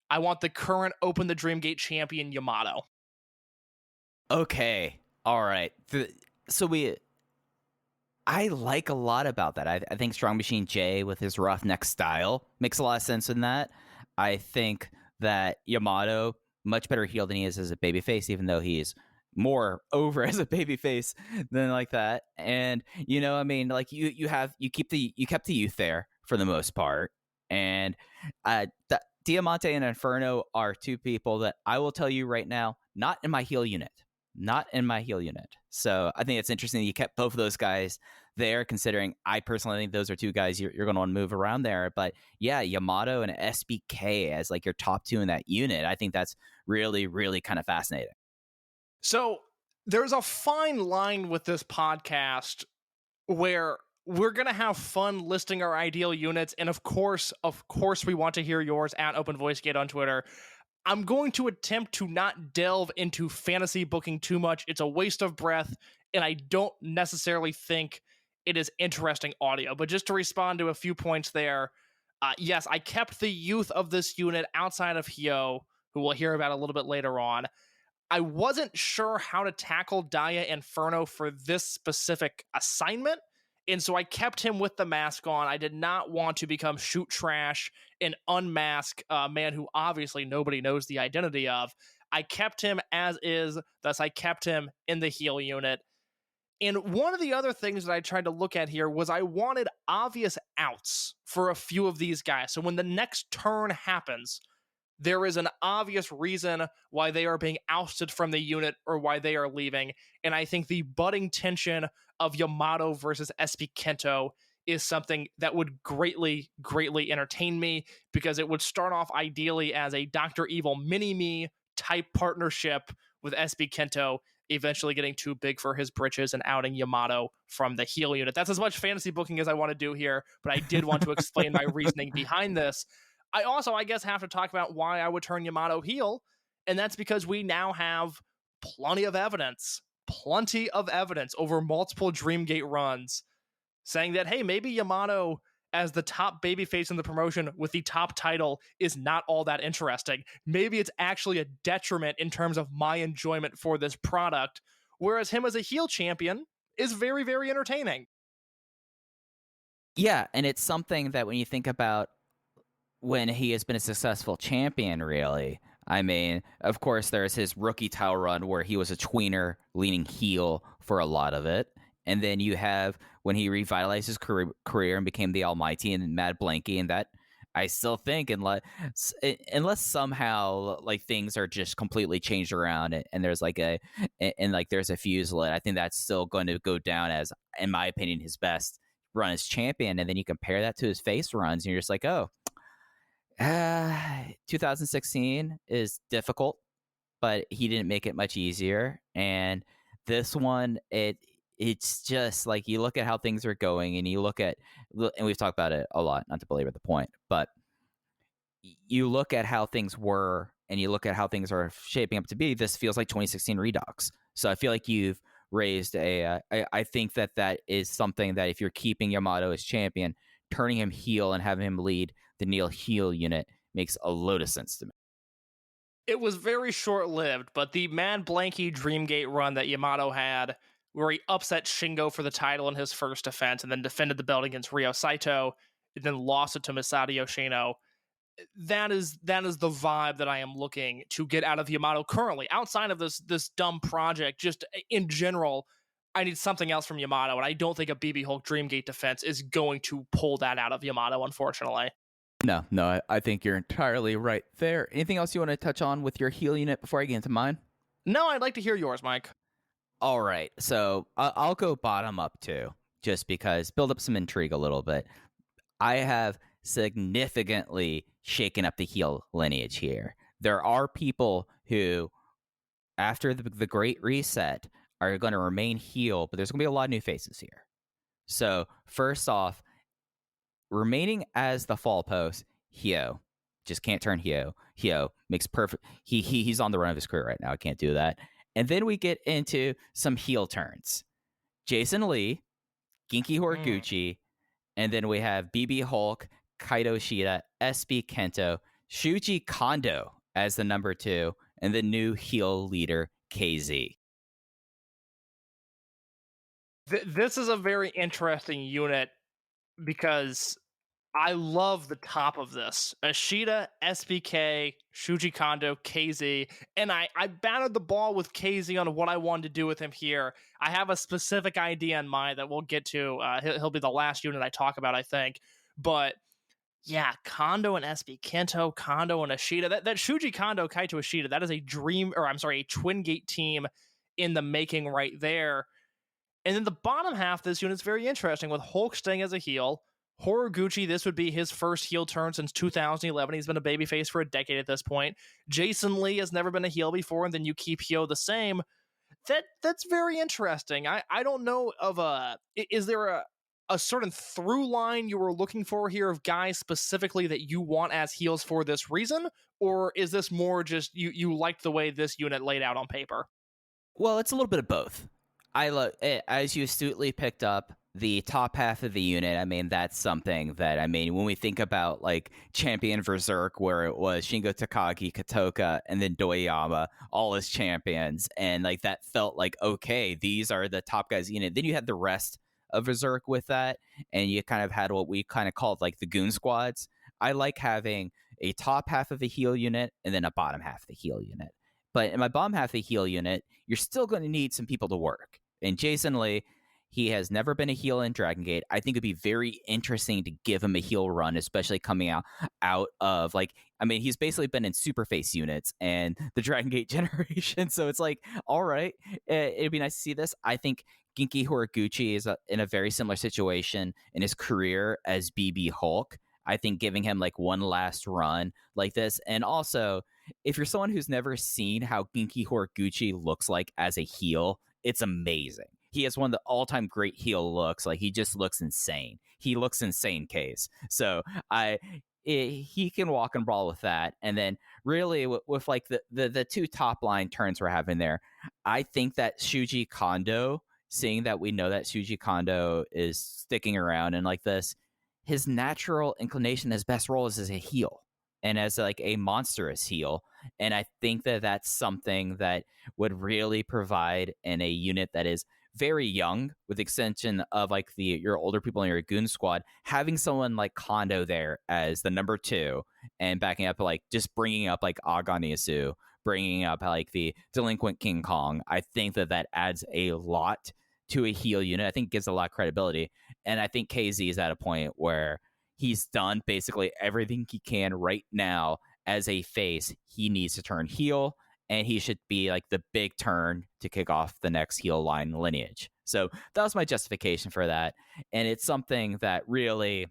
I want the current Open the Dreamgate champion, Yamato. Okay. All right. I like a lot about that. I think Strong Machine J with his roughneck style makes a lot of sense in that. I think that Yamato, much better heel than he is as a babyface, even though he's more over as a babyface than like that. And I mean, like you kept the youth there for the most part. And Diamante and Inferno are two people that I will tell you right now, not in my heel unit. Not in my heel unit. So I think it's interesting that you kept both of those guys there, considering I personally think those are two guys you're going to want to move around there. But yeah, Yamato and SBK as like your top two in that unit, I think that's really, really kind of fascinating. So there's a fine line with this podcast where we're going to have fun listing our ideal units. And of course, we want to hear yours at Open VoiceGate on Twitter. I'm going to attempt to not delve into fantasy booking too much. It's a waste of breath, and I don't necessarily think it is interesting audio. But just to respond to a few points there, yes, I kept the youth of this unit outside of Hyo, who we'll hear about a little bit later on. I wasn't sure how to tackle Dia Inferno for this specific assignment, and so I kept him with the mask on. I did not want to become shoot trash and unmask a man who obviously nobody knows the identity of. I kept him as is, thus I kept him in the heel unit. And one of the other things that I tried to look at here was I wanted obvious outs for a few of these guys. So when the next turn happens, there is an obvious reason why they are being ousted from the unit or why they are leaving. And I think the budding tension of Yamato versus SB Kento is something that would greatly, greatly entertain me, because it would start off ideally as a Dr. Evil mini-me type partnership with SB Kento, eventually getting too big for his britches and outing Yamato from the heel unit. That's as much fantasy booking as I want to do here, but I did want to explain my reasoning behind this. I also, I guess, have to talk about why I would turn Yamato heel, and that's because we now have plenty of evidence over multiple Dreamgate runs saying that, hey, maybe Yamato as the top babyface in the promotion with the top title is not all that interesting. Maybe it's actually a detriment in terms of my enjoyment for this product, whereas him as a heel champion is very, very entertaining. Yeah, and it's something that when you think about when he has been a successful champion, really. I mean, of course, there's his rookie title run where he was a tweener leaning heel for a lot of it. And then you have when he revitalized his career and became the Almighty and Mad Blanky. And that, I still think, unless somehow like things are just completely changed around and there's like there's a fuse lit, I think that's still going to go down as, in my opinion, his best run as champion. And then you compare that to his face runs and you're just like, oh, 2016 is difficult, but he didn't make it much easier. And this one, it's just like you look at how things are going and you look at, and we've talked about it a lot, not to belabor the point, but you look at how things were and you look at how things are shaping up to be. This feels like 2016 Redux. So I feel like you've raised I think that is something that if you're keeping Yamato as champion, turning him heel and having him lead the Neil heel unit makes a load of sense to me. It was very short-lived, but the Mad Blanky Dreamgate run that Yamato had, where he upset Shingo for the title in his first defense and then defended the belt against Ryo Saito and then lost it to Masato Yoshino, that is the vibe that I am looking to get out of Yamato currently. Outside of this dumb project, just in general, I need something else from Yamato, and I don't think a BB Hulk Dreamgate defense is going to pull that out of Yamato, unfortunately. No, I think you're entirely right there. Anything else you want to touch on with your heel unit before I get into mine? No, I'd like to hear yours, Mike. All right, so I'll go bottom up too, just because build up some intrigue a little bit. I have significantly shaken up the heel lineage here. There are people who, after the Great Reset, are going to remain heel, but there's going to be a lot of new faces here. So first off, remaining as the fall post, Hyo. Just can't turn Hyo. Hyo makes perfect. He's on the run of his career right now. I can't do that. And then we get into some heel turns. Jason Lee, Genki Horiguchi, and then we have BB Hulk, Kaito Shida, SB Kento, Shuji Kondo as the number 2, and the new heel leader, KZ. This is a very interesting unit because I love the top of this. Ashita, SBK, Shuji Kondo, KZ. And I batted the ball with KZ on what I wanted to do with him here. I have a specific idea in mind that we'll get to. He'll be the last unit I talk about, I think. But yeah, Kondo and SB Kento, Kondo and Ashita. That Shuji Kondo, Kaito Ashita, that is a Twin Gate team in the making right there. And then the bottom half of this unit is very interesting with Hulk staying as a heel. Horiguchi, this would be his first heel turn since 2011. He's been a babyface for a decade at this point. Jason Lee has never been a heel before, and then you keep Hyo the same. That's very interesting. I don't know of is there a certain through line you were looking for here of guys specifically that you want as heels for this reason? Or is this more just you liked the way this unit laid out on paper? Well, it's a little bit of both. I love, as you astutely picked up, the top half of the unit. I mean, that's something that, I mean, when we think about like Champion Berserk, where it was Shingo Takagi, Katoka, and then Doyama, all as champions, and like that felt like, okay, these are the top guys unit. Then you had the rest of Berserk with that, and you kind of had what we kind of called like the goon squads. I like having a top half of a heel unit and then a bottom half of the heel unit. But in my bottom half of the heel unit, you're still going to need some people to work. And Jason Lee, he has never been a heel in Dragongate. I think it'd be very interesting to give him a heel run, especially coming out of like, I mean, he's basically been in Superface units and the Dragongate generation. So it's like, all right, it'd be nice to see this. I think Genki Horiguchi is in a very similar situation in his career as BB Hulk. I think giving him like one last run like this. And also, if you're someone who's never seen how Genki Horiguchi looks like as a heel, it's amazing. He has one of the all-time great heel looks. Like, he just looks insane. He looks insane, Case. So he can walk and brawl with that. And then really with like the two top line turns we're having there, I think that Shuji Kondo, seeing that we know that Shuji Kondo is sticking around and like this, his natural inclination, his best role is as a heel and as like a monstrous heel. And I think that that's something that would really provide in a unit that is very young, with the extension of like your older people in your goon squad, having someone like Kondo there as the number 2 and backing up, like just bringing up like Aganisu, bringing up like the delinquent King Kong. I think that adds a lot to a heel unit. I think it gives a lot of credibility. And I think KZ is at a point where he's done basically everything he can right now as a face. He needs to turn heel, and he should be like the big turn to kick off the next heel line lineage. So that was my justification for that. And it's something that really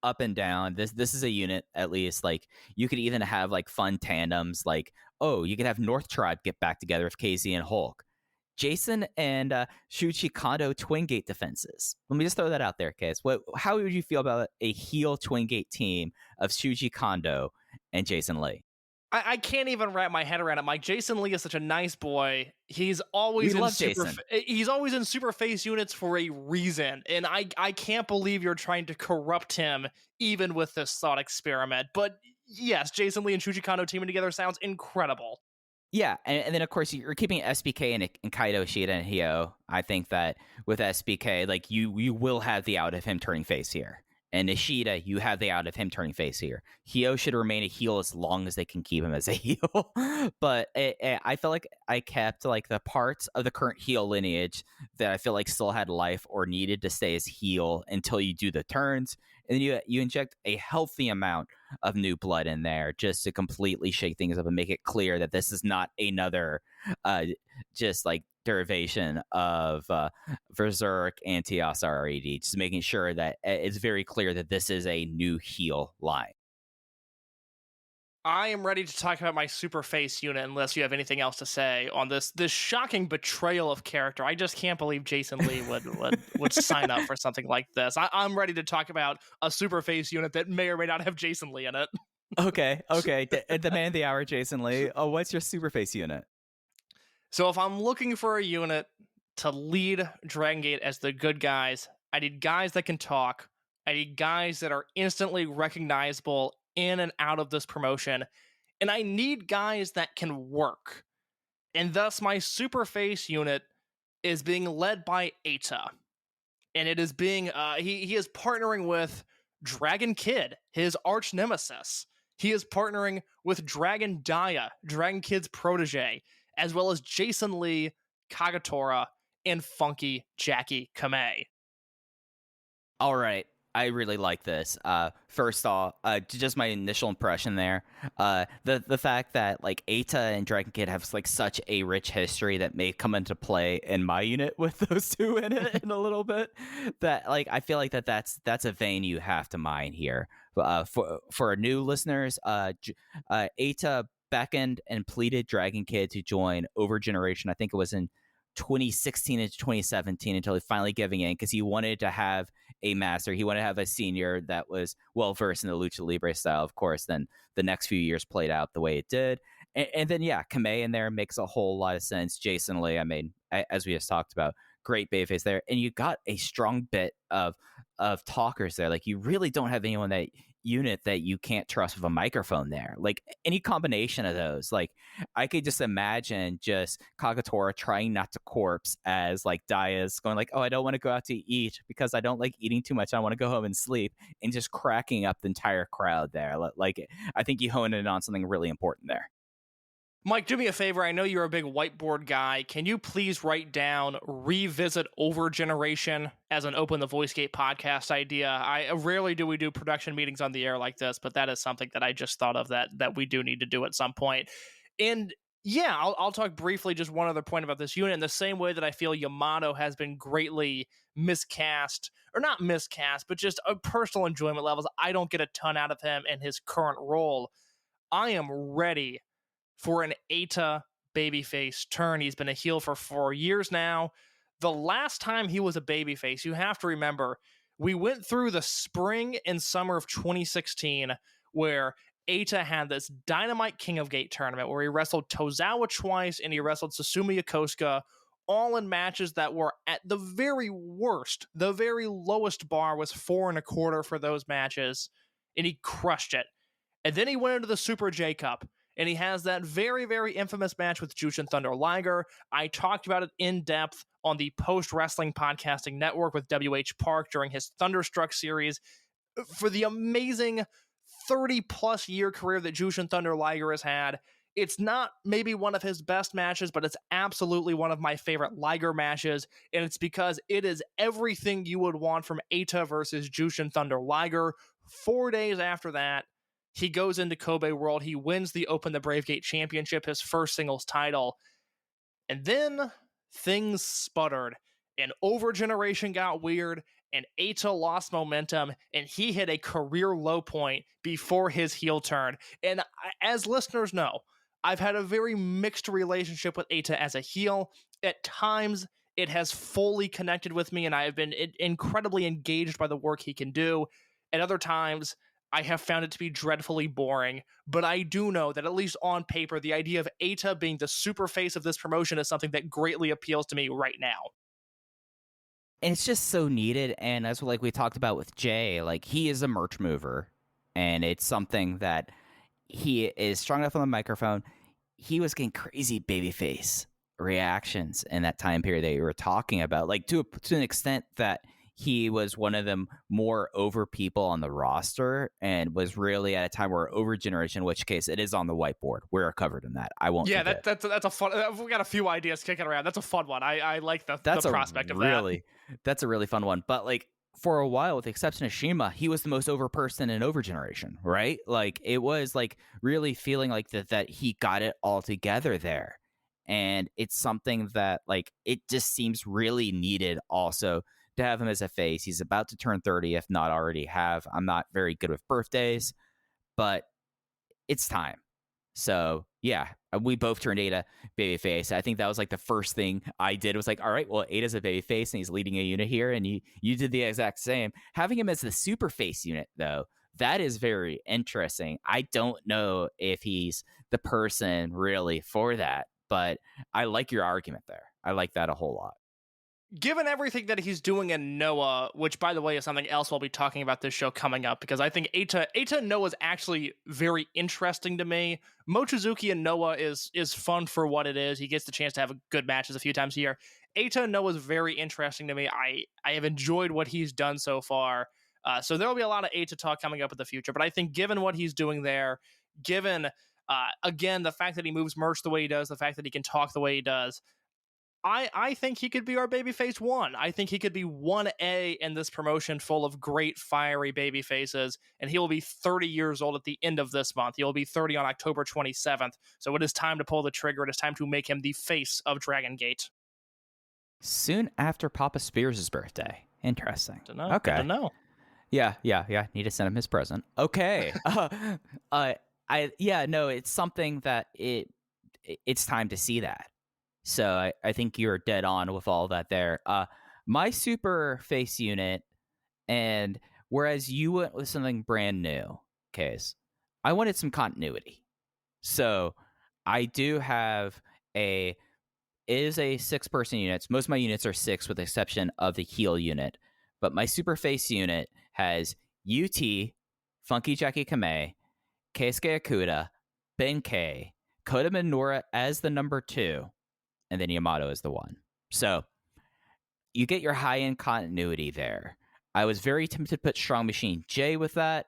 up and down, this is a unit, at least, like you could even have like fun tandems, like, oh, you could have North Tribe get back together with KZ and Hulk. Jason and Shuji Kondo Twin Gate defenses. Let me just throw that out there, Case. How would you feel about a heel Twin Gate team of Shuji Kondo and Jason Lee? I can't even wrap my head around it, Mike. Jason Lee is such a nice boy. He's always he's always in super face units for a reason, and I can't believe you're trying to corrupt him even with this thought experiment. But yes, Jason Lee and Shuji Kondo teaming together sounds incredible. Yeah, and then of course you're keeping SBK and Kaito Shida and Hyo. I think that with SBK, like you will have the out of him turning face here. And Ishida, you have the out of him turning face here. Hyo should remain a heel as long as they can keep him as a heel. But I felt like I kept like the parts of the current heel lineage that I feel like still had life or needed to stay as heel until you do the turns. And then you inject a healthy amount of new blood in there just to completely shake things up and make it clear that this is not another just like derivation of Berserk anti-Asar RAD, just making sure that it's very clear that this is a new heel line. I am ready to talk about my super face unit unless you have anything else to say on this shocking betrayal of character. I just can't believe Jason Lee would sign up for something like this. I'm ready to talk about a super face unit that may or may not have Jason Lee in it. Okay. The man of the hour, Jason Lee. Oh, what's your super face unit? So if I'm looking for a unit to lead Dragongate as the good guys, I need guys that can talk. I need guys that are instantly recognizable in and out of this promotion. And I need guys that can work. And thus my super face unit is being led by Eita. And it is being he is partnering with Dragon Kid, his arch nemesis. He is partnering with Dragon Daya, Dragon Kid's protege, as well as Jason Lee, Kagatora, and Funky Jackie Kamei. All right. I really like this. First off, just my initial impression there. The fact that like Eita and Dragon Kid have like such a rich history that may come into play in my unit with those two in it in a little bit. That like I feel like that's a vein you have to mine here. For new listeners, Eita beckoned and pleaded Dragon Kid to join Over Generation. I think it was in 2016 into 2017 until he finally giving in because he wanted to have a master. He wanted to have a senior that was well versed in the lucha libre style. Of course, then the next few years played out the way it did, and then yeah, Kamei in there makes a whole lot of sense. Jason Lee, I mean, as we just talked about, great bayface there, and you got a strong bit of talkers there. Like you really don't have anyone that unit that you can't trust with a microphone there. Like any combination of those, like I could just imagine just Kagatora trying not to corpse as like Daya's going like, oh, I don't want to go out to eat because I don't like eating too much. I want to go home and sleep, and just cracking up the entire crowd there. Like I think you honed in on something really important there. Mike, do me a favor. I know you're a big whiteboard guy. Can you please write down revisit Over Generation as an Open the Voice Gate podcast idea? I rarely do we do production meetings on the air like this, but that is something that I just thought of that we do need to do at some point. And yeah, I'll talk briefly just one other point about this unit in the same way that I feel Yamato has been greatly miscast, or not miscast, but just a personal enjoyment levels. I don't get a ton out of him in his current role. I am ready for an Eita babyface turn. He's been a heel for 4 years now. The last time he was a babyface, you have to remember, we went through the spring and summer of 2016 where Eita had this Dynamite King of Gate tournament where he wrestled Tozawa twice and he wrestled Susumu Yokosuka, all in matches that were at the very worst. The very lowest bar was 4.25 for those matches, and he crushed it. And then he went into the Super J Cup, and he has that very, very infamous match with Jushin Thunder Liger. I talked about it in depth on the Post Wrestling Podcasting Network with W.H. Park during his Thunderstruck series. For the amazing 30-plus year career that Jushin Thunder Liger has had, it's not maybe one of his best matches, but it's absolutely one of my favorite Liger matches, and it's because it is everything you would want from Eita versus Jushin Thunder Liger. 4 days after that, he goes into Kobe World. He wins the Open the Brave Gate Championship, his first singles title. And then things sputtered, and Over Generation got weird, and Eita lost momentum, and he hit a career low point before his heel turn. And as listeners know, I've had a very mixed relationship with Eita as a heel. At times, it has fully connected with me, and I have been incredibly engaged by the work he can do. At other times, I have found it to be dreadfully boring, but I do know that at least on paper, the idea of Eita being the super face of this promotion is something that greatly appeals to me right now. And it's just so needed, and as like we talked about with Jay, like he is a merch mover, and it's something that he is strong enough on the microphone. He was getting crazy babyface reactions in that time period that you were talking about, like to an extent that he was one of the more over people on the roster, and was really at a time where Over Generation, in which case it is on the whiteboard. We're covered in that. I won't. Yeah, that's a fun. We got a few ideas kicking around. That's a fun one. I like the prospect of that. That's a really fun one. But like for a while, with the exception of Shima, he was the most over person in Over Generation, right? Like it was like really feeling like that he got it all together there, and it's something that like it just seems really needed also to have him as a face. He's about to turn 30, if not already have. I'm not very good with birthdays, but it's time. So yeah, we both turned Ada babyface. I think that was like the first thing I did was like, all right, well, Ada's a babyface and he's leading a unit here, and you did the exact same. Having him as the super face unit though, that is very interesting. I don't know if he's the person really for that, but I like your argument there. I like that a whole lot. Given everything that he's doing in Noah, which, by the way, is something else we'll be talking about this show coming up, because I think Eita Noah is actually very interesting to me. Mochizuki and Noah is fun for what it is. He gets the chance to have good matches a few times a year. Eita Noah is very interesting to me. I have enjoyed what he's done so far. So there will be a lot of Eita talk coming up in the future. But I think given what he's doing there, given, again, the fact that he moves merch the way he does, the fact that he can talk the way he does, I think he could be our babyface 1. I think he could be 1A in this promotion full of great, fiery baby faces, and he will be 30 years old at the end of this month. He will be 30 on October 27th, so it is time to pull the trigger. It is time to make him the face of Dragongate. Soon after Papa Spears' birthday. Interesting. Okay. I don't know. Yeah. Need to send him his present. Okay. It's something that it's time to see that. So I think you're dead on with all that there. My super face unit, and whereas you went with something brand new, Case, I wanted some continuity. So I do have it is a 6-person unit. Most of my units are 6 with the exception of the heal unit. But my super face unit has UT, Funky Jackie Kamei, Keisuke Okuda, Benkei, Kota Minoura as the number 2, and then Yamato is the 1. So you get your high-end continuity there. I was very tempted to put Strong Machine J with that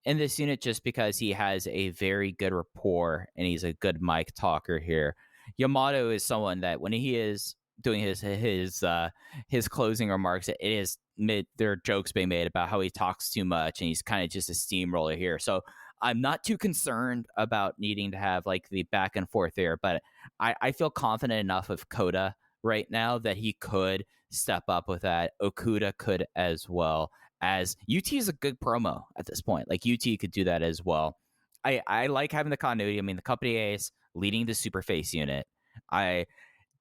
in this unit just because he has a very good rapport and he's a good mic talker here. Yamato is someone that when he is doing his closing remarks, there are jokes being made about how he talks too much and he's kind of just a steamroller here. So I'm not too concerned about needing to have like the back and forth there, but I feel confident enough of Kota right now that he could step up with that. Okuda could as well. As UT is a good promo at this point. Like UT could do that as well. I like having the continuity. I mean, the company ace leading the super face unit. I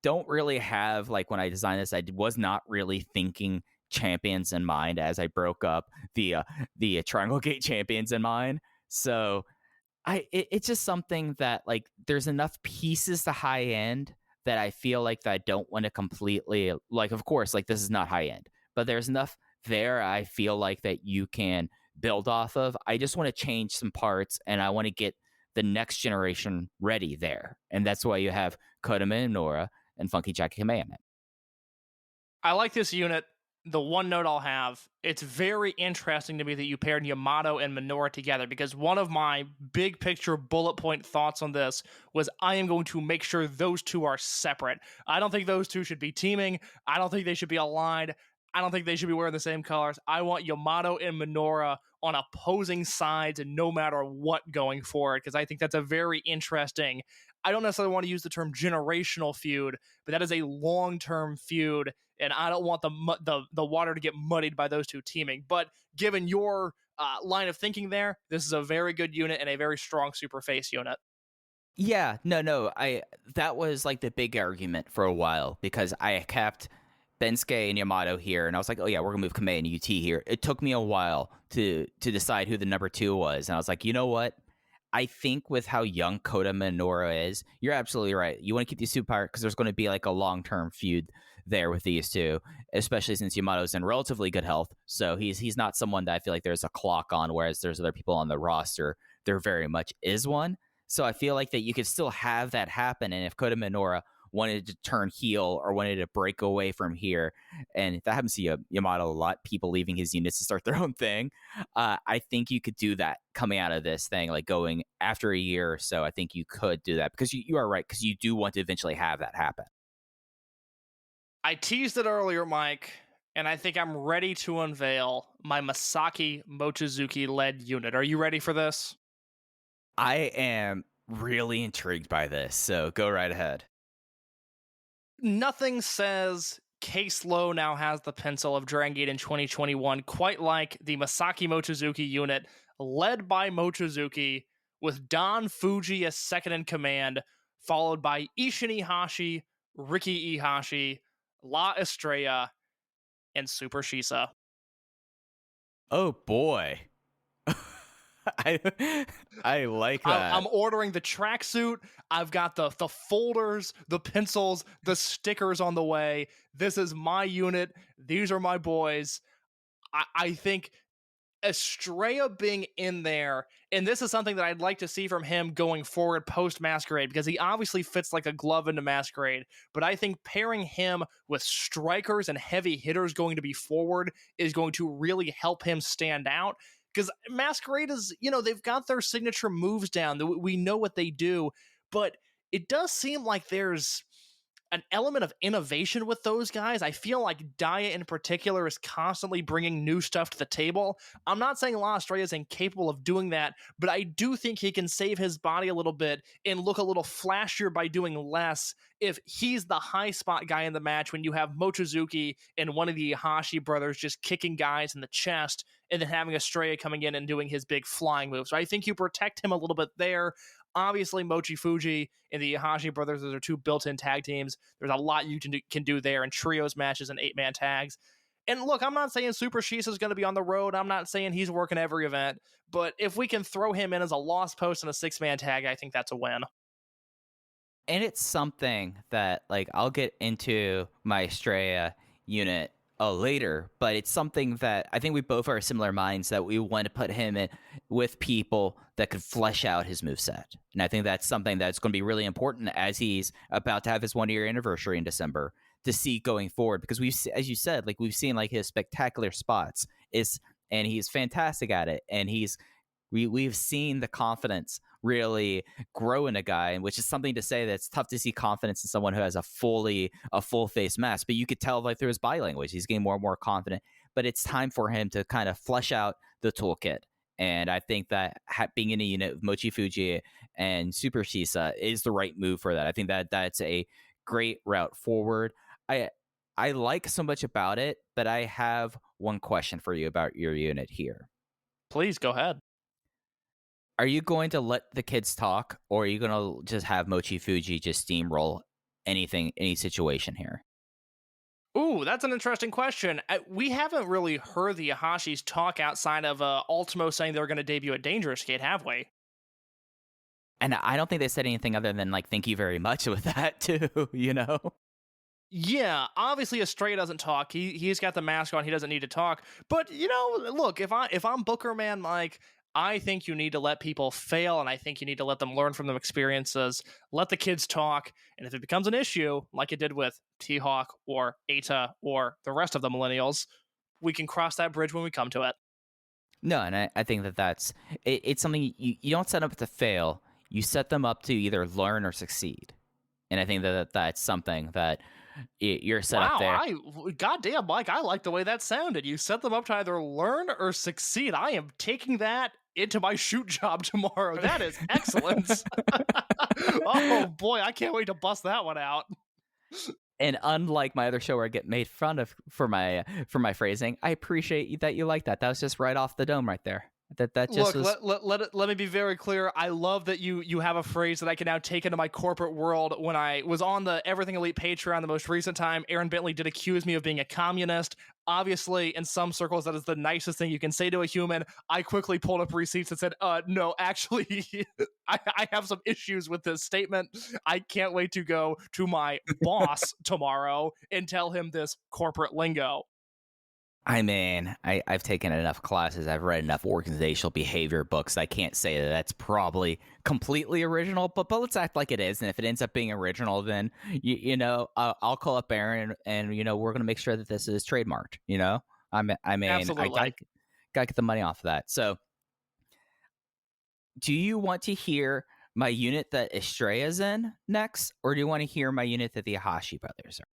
don't really have, like when I designed this, I was not really thinking champions in mind as I broke up the Dragongate champions in mind. So it's just something that like there's enough pieces to high end that I feel like that I don't want to completely, like, of course, like this is not high end, but there's enough there I feel like that you can build off of. I just want to change some parts and I want to get the next generation ready there. And that's why you have Kota Minoura and Funky Jackie Kamei in it. I like this unit. The one note I'll have, it's very interesting to me that you paired Yamato and Minoura together, because one of my big picture bullet point thoughts on this was I am going to make sure those two are separate. I don't think those two should be teaming. I don't think they should be aligned. I don't think they should be wearing the same colors. I want Yamato and Minoura on opposing sides and no matter what going forward, because I think that's a very interesting, I don't necessarily want to use the term generational feud, but that is a long-term feud, and I don't want the water to get muddied by those two teaming. But given your line of thinking there, this is a very good unit and a very strong super face unit. Yeah, no, that was like the big argument for a while because I kept Bensuke and Yamato here, and I was like, oh yeah, we're gonna move Kamei and UT here. It took me a while to decide who the number 2 was, and I was like, you know what? I think with how young Kota Minoura is, you're absolutely right. You want to keep these two apart because there's going to be like a long-term feud there with these two, especially since Yamato's in relatively good health. So he's not someone that I feel like there's a clock on, whereas there's other people on the roster. There very much is one. So I feel like that you could still have that happen. And if Kota Minoura wanted to turn heel or wanted to break away from here, and that happens to Yamato a lot, people leaving his units to start their own thing, I think you could do that coming out of this thing, like going after a year or so. I think you could do that because you are right, because you do want to eventually have that happen. I teased it earlier, Mike, and I think I'm ready to unveil my Masaki Mochizuki-led unit. Are you ready for this? I am really intrigued by this, so go right ahead. Nothing says Case Low now has the pencil of Dragongate in 2021 quite like the Masaki Mochizuki unit led by Mochizuki with Don Fuji as second in command, followed by Ishin Ihashi, Riki Ihashi, La Estrella, and Super Shisa. Oh boy. I I like that. I'm ordering the tracksuit. I've got the folders, the pencils, the stickers on the way. This is my unit. These are my boys. I think Estrella being in there, and this is something that I'd like to see from him going forward post Masquerade, because he obviously fits like a glove into Masquerade, but I think pairing him with strikers and heavy hitters going to be forward is going to really help him stand out, because Masquerade is, they've got their signature moves down. We know what they do, but it does seem like there's an element of innovation with those guys. I feel like Daya in particular is constantly bringing new stuff to the table. I'm not saying La Estrella is incapable of doing that, but I do think he can save his body a little bit and look a little flashier by doing less if he's the high spot guy in the match when you have Mochizuki and one of the Ihashi brothers just kicking guys in the chest and then having Estrella coming in and doing his big flying move. So I think you protect him a little bit there. Obviously, Mochi Fuji and the Ihashi brothers, those are two built-in tag teams. There's a lot you can do there in trios matches and 8-man tags. And look, I'm not saying Super Shisa is going to be on the road. I'm not saying he's working every event. But if we can throw him in as a lost post in a 6-man tag, I think that's a win. And it's something that, like, I'll get into my Estrella unit later, but it's something that I think we both are similar minds that we want to put him in with people that could flesh out his moveset. And I think that's something that's going to be really important as he's about to have his 1-year anniversary in December to see going forward, because we've, as you said, like, we've seen like his spectacular spots and he's fantastic at it. And we've seen the confidence really grow in a guy, which is something to say that's tough to see confidence in someone who has a full face mask. But you could tell, like, through his body language, he's getting more and more confident. But it's time for him to kind of flesh out the toolkit. And I think that being in a unit with Mochi Fuji and Super Shisa is the right move for that. I think that that's a great route forward. I like so much about it, but I have one question for you about your unit here. Please go ahead. Are you going to let the kids talk, or are you going to just have Mochi Fuji just steamroll any situation here? Ooh, that's an interesting question. We haven't really heard the Ihashis talk outside of Ultimo saying they were going to debut at Dangerous Gate, have we? And I don't think they said anything other than, like, thank you very much with that, too, you know? Yeah, obviously Estrella doesn't talk. He's got the mask on. He doesn't need to talk. But, look, if I'm Booker Man Mike, I think you need to let people fail, and I think you need to let them learn from their experiences. Let the kids talk, and if it becomes an issue, like it did with T-Hawk or Eita or the rest of the millennials, we can cross that bridge when we come to it. No, and I think that's it's something you don't set up to fail. You set them up to either learn or succeed. And I think that's something that you're set up there. Goddamn, Mike, I like the way that sounded. You set them up to either learn or succeed. I am taking that into my shoot job tomorrow. That is excellent. Oh boy, I can't wait to bust that one out. And unlike my other show where I get made fun of for my phrasing, I appreciate that you like that. That was just right off the dome right there. That just look. was... Let me be very clear. I love that you have a phrase that I can now take into my corporate world. When I was on the Everything Elite Patreon the most recent time, Aaron Bentley did accuse me of being a communist. Obviously, in some circles, that is the nicest thing you can say to a human. I quickly pulled up receipts and said, no, actually, I have some issues with this statement. I can't wait to go to my boss tomorrow and tell him this corporate lingo. I mean, I've taken enough classes, I've read enough organizational behavior books. I can't say that that's probably completely original, but let's act like it is. And if it ends up being original, then, I'll call up Aaron and, we're going to make sure that this is trademarked, I mean, absolutely. I got to get the money off of that. So do you want to hear my unit that Estrella's in next, or do you want to hear my unit that the Ihashi brothers are?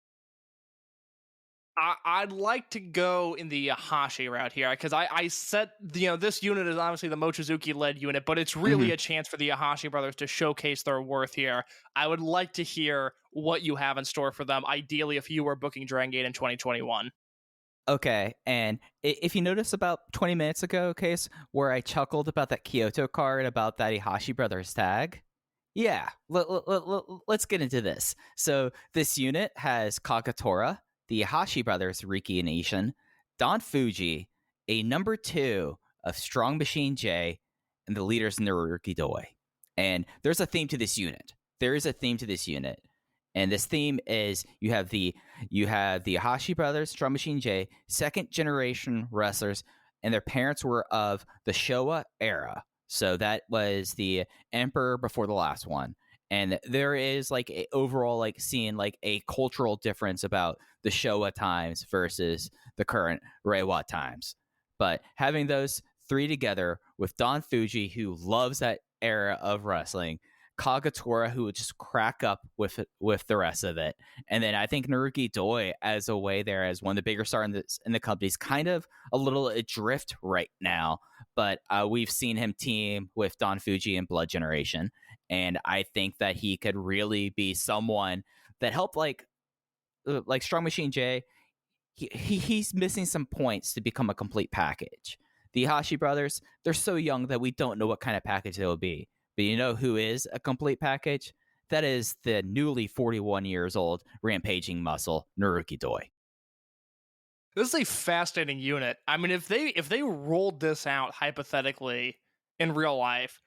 I'd like to go in the Ihashi route here, because I set, this unit is obviously the Mochizuki-led unit, but it's really a chance for the Ihashi brothers to showcase their worth here. I would like to hear what you have in store for them, ideally if you were booking Dragongate in 2021. Okay, and if you notice about 20 minutes ago, Case, where I chuckled about that Kyoto card about that Ihashi Brothers tag, yeah, let's get into this. So this unit has Kagatora, the Ihashi Brothers Riki and Ishin, Don Fuji, a number 2 of Strong Machine J, and the leaders Naruki Doi. And there's a theme to this unit. There is a theme to this unit. And this theme is you have the Ihashi brothers, Strong Machine J, second generation wrestlers, and their parents were of the Showa era. So that was the emperor before the last one. And there is like a overall like seeing like a cultural difference about the Showa times versus the current Reiwa times. But having those three together with Don Fuji, who loves that era of wrestling, Kagatora, who would just crack up with the rest of it, and then I think Naruki Doi as a way there as one of the bigger stars in the company is kind of a little adrift right now, but we've seen him team with Don Fuji in Blood Generation, and I think that he could really be someone that helped like Strong Machine J. He's missing some points to become a complete package. The Ihashi brothers, they're so young that we don't know what kind of package they will be. But you know who is a complete package? That is the newly 41 years old rampaging muscle, Naruki Doi. This is a fascinating unit. I mean, if they rolled this out hypothetically in real life,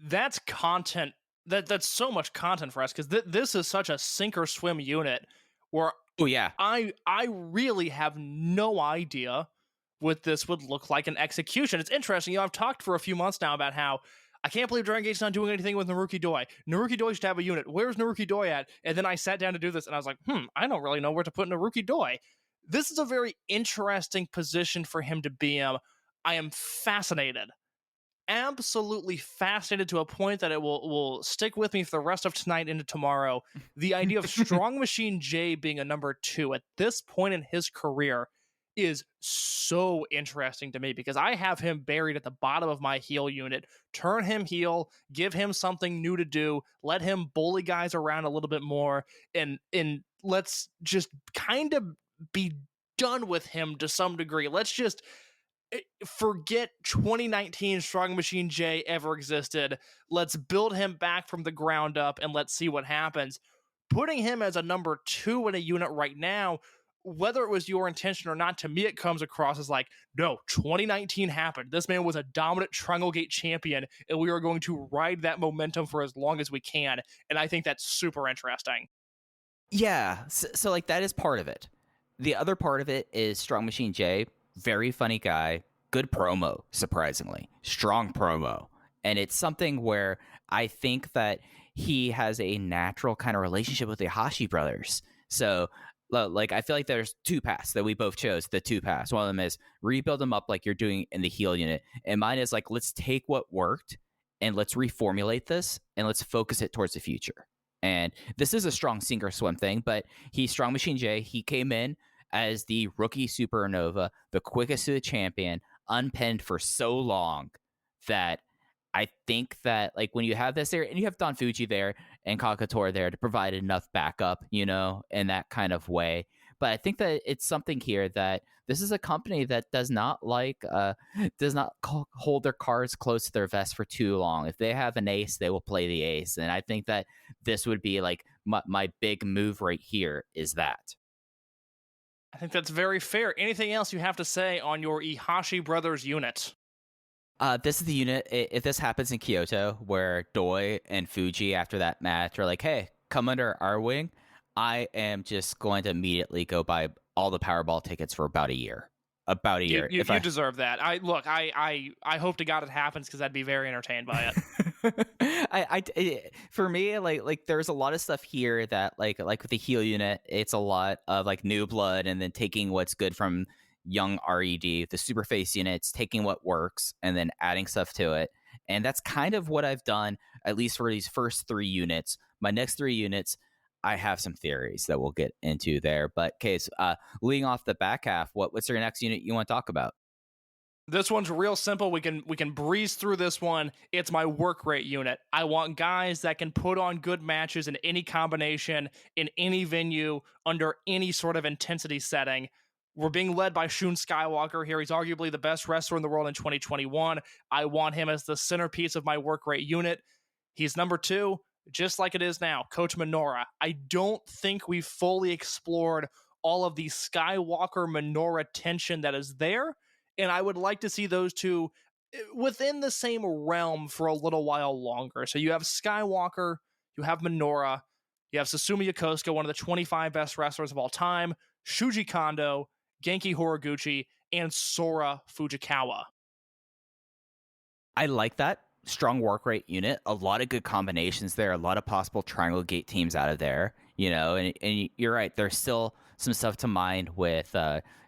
that's content. That's so much content for us because this is such a sink or swim unit where Oh yeah, I really have no idea what this would look like in execution. It's interesting. I've talked for a few months now about how I can't believe Dragongate's not doing anything with Naruki Doi. Naruki Doi should have a unit. Where's Naruki Doi at? And then I sat down to do this, and I was like, I don't really know where to put Naruki Doi. This is a very interesting position for him to be in. I am fascinated. Absolutely fascinated to a point that it will stick with me for the rest of tonight into tomorrow. The idea of Strong Machine J being a number 2 at this point in his career is so interesting to me because I have him buried at the bottom of my heel unit. Turn him heel, give him something new to do, let him bully guys around a little bit more, and let's just kind of be done with him to some degree. Let's just forget 2019 Strong Machine J ever existed. Let's build him back from the ground up and let's see what happens. Putting him as a number 2 in a unit right now, whether it was your intention or not, to me it comes across as like, no, 2019 happened. This man was a dominant Dragongate champion, and we are going to ride that momentum for as long as we can. And I think that's super interesting. yeah. So like that is part of it. The other part of it is Strong Machine J, very funny guy, good promo, surprisingly, strong promo, and it's something where I think that he has a natural kind of relationship with the Ihashi brothers. So like I feel like there's two paths that we both chose. The two paths. One of them is rebuild them up like you're doing in the heel unit, and mine is like let's take what worked and let's reformulate this and let's focus it towards the future. And this is a strong sink or swim thing, but he's Strong Machine J. He came in as the rookie supernova, the quickest to the champion, unpinned for so long that I think that like when you have this there and you have Don Fuji there and Kagatora there to provide enough backup, you know, in that kind of way. But I think that it's something here that this is a company that does not hold their cards close to their vest for too long. If they have an ace, they will play the ace. And I think that this would be like my big move right here is that. I think that's very fair. Anything else you have to say on your Ihashi brothers unit? This is the unit, if this happens in Kyoto, where Doi and Fuji, after that match, are like, hey, come under our wing, I am just going to immediately go buy all the Powerball tickets for about a year. About a year. You deserve that. I hope to God it happens because I'd be very entertained by it. For me, like there's a lot of stuff here that like with the heel unit, it's a lot of like new blood and then taking what's good from young RED. The Superface units, taking what works and then adding stuff to it. And that's kind of what I've done, at least for these first 3 units. My next 3 units, I have some theories that we'll get into there. But Case, leading off the back half, what's your next unit you want to talk about? This one's real simple. We can breeze through this one. It's my work rate unit. I want guys that can put on good matches in any combination, in any venue, under any sort of intensity setting. We're being led by Shun Skywalker here. He's arguably the best wrestler in the world in 2021. I want him as the centerpiece of my work rate unit. He's number 2, just like it is now, Coach Minoura. I don't think we've fully explored all of the Skywalker Minoura tension that is there, and I would like to see those two within the same realm for a little while longer. So you have Skywalker, you have Minoura, you have Susumu Yokosuka, one of the 25 best wrestlers of all time, Shuji Kondo, Genki Horiguchi, and Sora Fujikawa. I like that strong work rate unit. A lot of good combinations there. A lot of possible triangle gate teams out of there. And you're right. There's still some stuff to mind with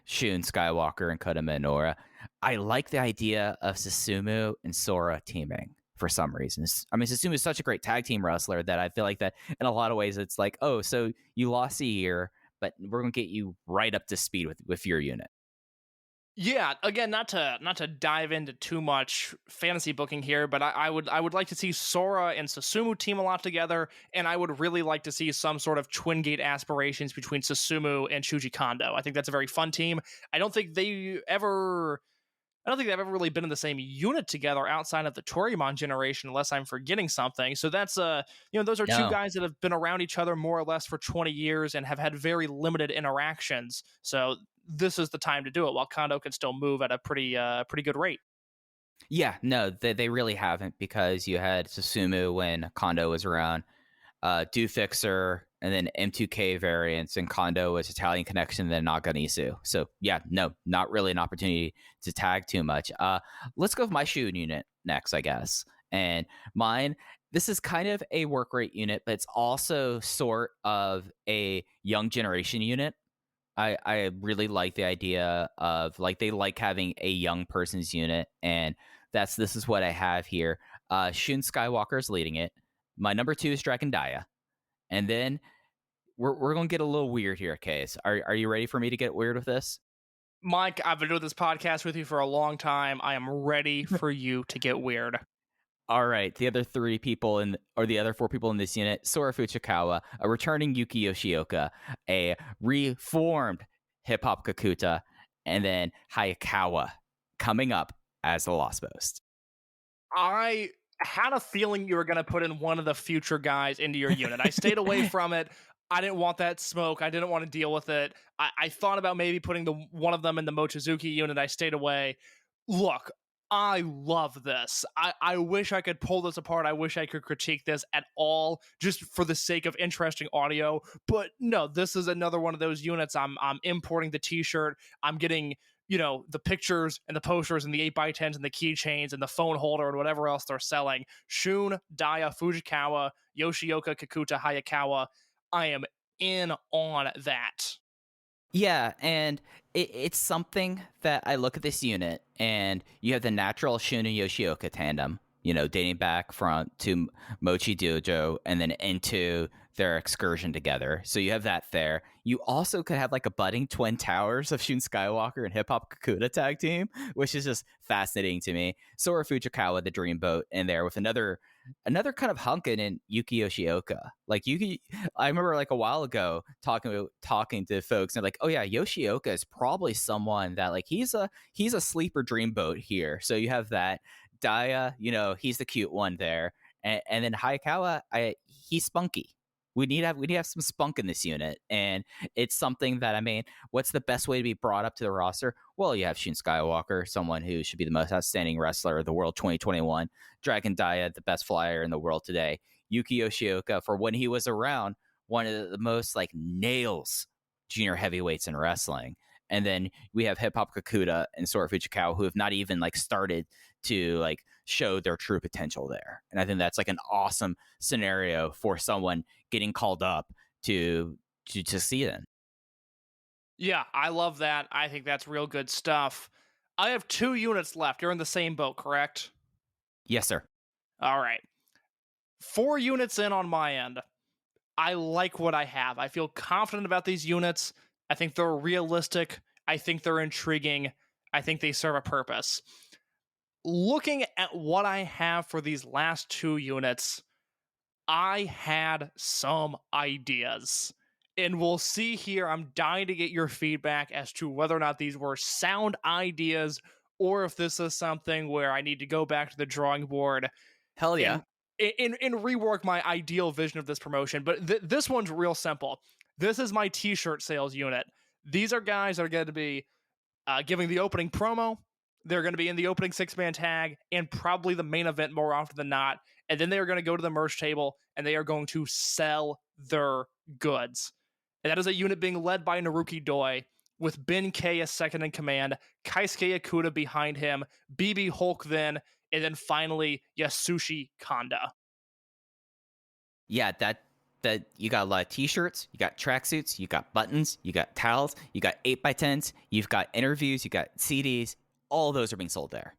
Shun Skywalker and Kota Minoura. I like the idea of Susumu and Sora teaming for some reasons. I mean, Susumu is such a great tag team wrestler that I feel like that in a lot of ways it's like, oh, so you lost a year, but we're going to get you right up to speed with your unit. Yeah, again, not to dive into too much fantasy booking here, but I would like to see Sora and Susumu team a lot together, and I would really like to see some sort of twin gate aspirations between Susumu and Shuji Kondo. I think that's a very fun team. I don't think they've ever really been in the same unit together outside of the Toryumon generation, unless I'm forgetting something. So that's those are two guys that have been around each other more or less for 20 years and have had very limited interactions. So this is the time to do it while Kondo can still move at a pretty good rate. Yeah, no, they really haven't, because you had Susumu when Kondo was around, Do Fixer, and then M2K variants, and Kondo was Italian Connection, then Naganisu. So yeah, no, not really an opportunity to tag too much. Let's go with my Shun unit next, I guess. And mine, this is kind of a work rate unit, but it's also sort of a young generation unit. I really like the idea of, like, they like having a young person's unit, and this is what I have here. Shun Skywalker is leading it. My number 2 is Dragongate. And then we're going to get a little weird here, Case. Are you ready for me to get weird with this? Mike, I've been doing this podcast with you for a long time. I am ready for you to get weird. All right, the other 3 people the other 4 people in this unit: Sora Fujikawa, a returning Yuki Yoshioka, a reformed Hip Hop Kakuta, and then Hayakawa coming up as the Lost Boast. I had a feeling you were going to put in one of the future guys into your unit. I stayed away from it. I didn't want that smoke. I didn't want to deal with it. I thought about maybe putting one of them in the Mochizuki unit. I stayed away. Look, I love this. I wish I could pull this apart. I wish I could critique this at all, just for the sake of interesting audio. But no, this is another one of those units. I'm importing the t-shirt. I'm getting, the pictures and the posters and the 8x10s and the keychains and the phone holder and whatever else they're selling. Shun, Daya, Fujikawa, Yoshioka, Kakuta, Hayakawa. I am in on that. Yeah, and it's something that I look at this unit, and you have the natural Shun and Yoshioka tandem, dating back to Mochi Dojo and then into their excursion together. So you have that there. You also could have like a budding twin towers of Shun Skywalker and Hip Hop Kakuta tag team, which is just fascinating to me. Sora Fujikawa, the Dreamboat, in there with another kind of hunkin' in Yuki Yoshioka. Like I remember like a while ago talking to folks, and like, oh yeah, Yoshioka is probably someone that, like, he's a sleeper Dreamboat here. So you have that. Daya, he's the cute one there, and then Hayakawa, he's spunky. We need to have some spunk in this unit, and it's something that, I mean, what's the best way to be brought up to the roster? Well, you have Shun Skywalker, someone who should be the most outstanding wrestler of the world 2021. Dragongate, the best flyer in the world today. Yuki Yoshioka, for when he was around, one of the most like nails junior heavyweights in wrestling. And then we have Hip Hop Kakuta and Sora Fujikawa, who have not even like started to like show their true potential there. And I think that's like an awesome scenario for someone getting called up to see them. Yeah, I love that. I think that's real good stuff. I have 2 units left. You're in the same boat, correct? Yes, sir. All right. 4 units in on my end. I like what I have. I feel confident about these units. I think they're realistic. I think they're intriguing. I think they serve a purpose. Looking at what I have for these last 2 units, I had some ideas. And we'll see here. I'm dying to get your feedback as to whether or not these were sound ideas or if this is something where I need to go back to the drawing board Hell yeah. and rework my ideal vision of this promotion. But this one's real simple. This is my t-shirt sales unit. These are guys that are going to be giving the opening promo. They're going to be in the opening 6-man tag and probably the main event more often than not. And then they are going to go to the merch table and they are going to sell their goods. And that is a unit being led by Naruki Doi, with Ben K as second in command, Kaisuke Ikuda behind him, BB Hulk then, and then finally Yasushi Kanda. Yeah, that you got a lot of t-shirts, you got tracksuits, you got buttons, you got towels, you got 8x10s, you've got interviews, you got CDs. All those are being sold there.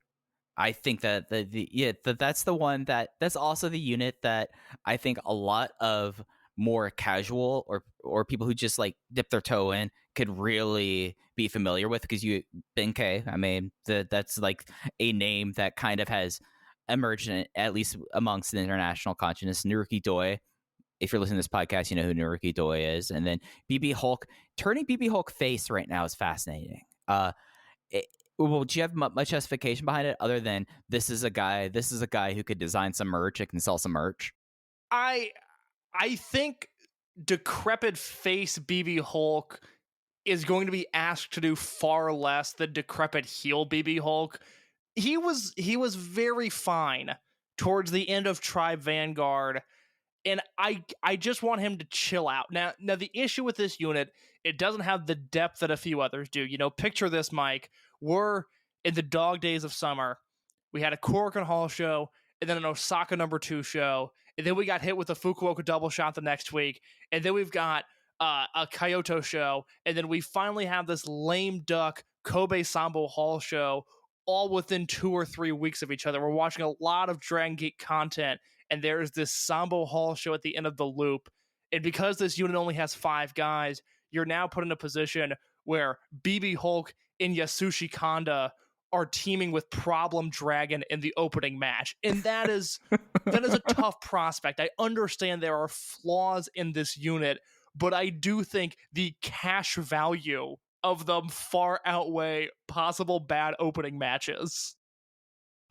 I think that that's the one that's also the unit that I think a lot of more casual or people who just like dip their toe in could really be familiar with, because Ben K, I mean, that's like a name that kind of has emerged at least amongst the international consciousness. Naruki Doi, if you're listening to this podcast, you know who Naruki Doi is. And then BB Hulk, turning BB Hulk face right now is fascinating. Well, do you have much justification behind it other than this is a guy who could design some merch and can sell some merch? I think decrepit face BB Hulk is going to be asked to do far less than decrepit heel BB Hulk. He was very fine towards the end of Tribe Vanguard, and I just want him to chill out. Now the issue with this unit, it doesn't have the depth that a few others do. You know, picture this, Mike. We're in the dog days of summer. We had a Korakuen Hall show, and then an Osaka #2 show, and then we got hit with a Fukuoka double shot the next week, and then we've got a Kyoto show, and then we finally have this lame duck Kobe Sambo Hall show, all within 2 or 3 weeks of each other. We're watching a lot of Dragongate content, and there's this Sambo Hall show at the end of the loop. And because this unit only has 5 guys, you're now put in a position where BB Hulk and Yasushi Kanda are teaming with Problem Dragon in the opening match. And that is a tough prospect. I understand there are flaws in this unit, but I do think the cash value of them far outweigh possible bad opening matches.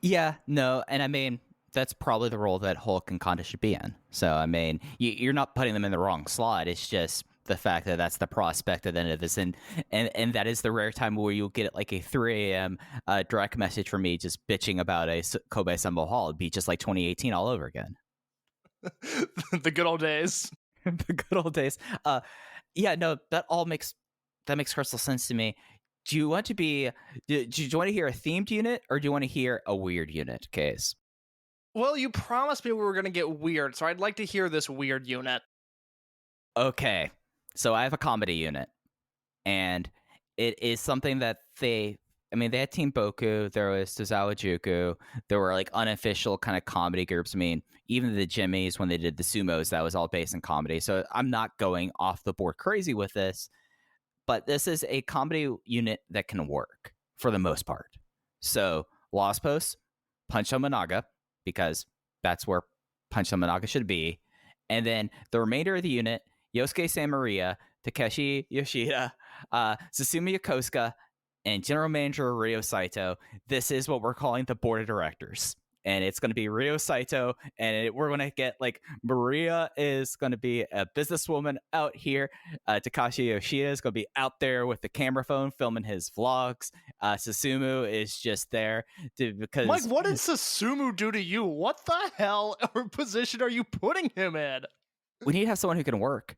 Yeah, no, and I mean, that's probably the role that Hulk and Kanda should be in. So, I mean, you're not putting them in the wrong slot. It's just the fact that that's the prospect at the end of this. And that is the rare time where you'll get like a 3 a.m. Direct message from me just bitching about a Kobe Sambo Hall. It'd be just like 2018 all over again. The good old days. The good old days. Yeah, no, that makes crystal sense to me. Do you want to hear a themed unit, or do you want to hear a weird unit, Case? Well, you promised me we were going to get weird, so I'd like to hear this weird unit. Okay, so I have a comedy unit, and it is something that they had Team Boku, there was Tozawa Juku, there were like unofficial kind of comedy groups. I mean, even the Jimmies, when they did the sumos, that was all based in comedy. So I'm not going off the board crazy with this, but this is a comedy unit that can work for the most part. So Lost Post, Punch Managa, because that's where Punch Managa should be. And then the remainder of the unit, Yosuke San Maria, Takeshi Yoshida, Susumu Yokosuka, and General Manager Ryo Saito. This is what we're calling the board of directors. And it's going to be Ryo Saito, and we're going to get like Maria is going to be a businesswoman out here. Takashi Yoshida is going to be out there with the camera phone filming his vlogs. Susumu is just there because Mike, what did Susumu do to you? What the hell position are you putting him in? We need to have someone who can work.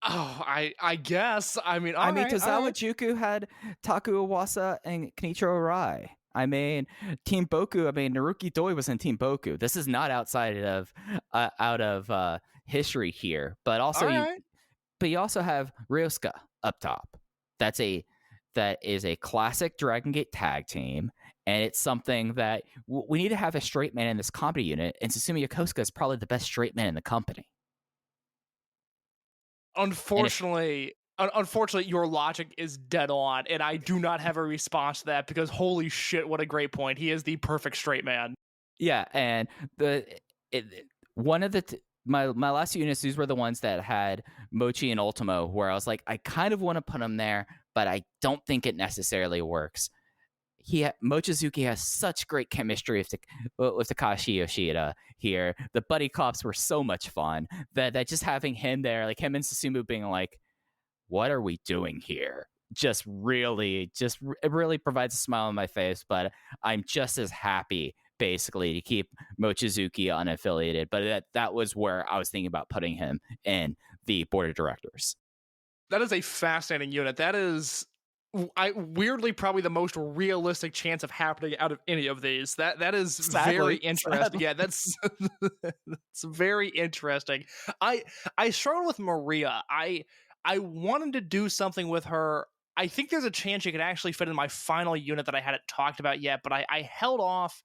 Oh, I guess. I mean, Tozawa Juku had Taku Iwasa and Kenichiro Arai. I mean, Team Boku. I mean, Naruki Doi was in Team Boku. This is not outside of out of history here, but also you also have Ryosuke up top. That is a classic Dragongate tag team, and it's something that we need to have a straight man in this comedy unit. And Susumu Yokosuka is probably the best straight man in the company. Unfortunately, your logic is dead on, and I do not have a response to that because holy shit, what a great point. He is the perfect straight man. Yeah, and one of the my last units, these were the ones that had Mochi and Ultimo, where I was like, I kind of want to put them there, but I don't think it necessarily works. Mochizuki has such great chemistry with Takashi Yoshida here. The buddy cops were so much fun that just having him there, like him and Susumu being like, what are we doing here? It really provides a smile on my face, but I'm just as happy basically to keep Mochizuki unaffiliated. But that was where I was thinking about putting him in the board of directors. That is a fascinating unit. That is weirdly probably the most realistic chance of happening out of any of these. That is very interesting. Yeah, that's that's very interesting. I struggled with Maria. I wanted to do something with her. I think there's a chance she could actually fit in my final unit that I hadn't talked about yet, but I held off.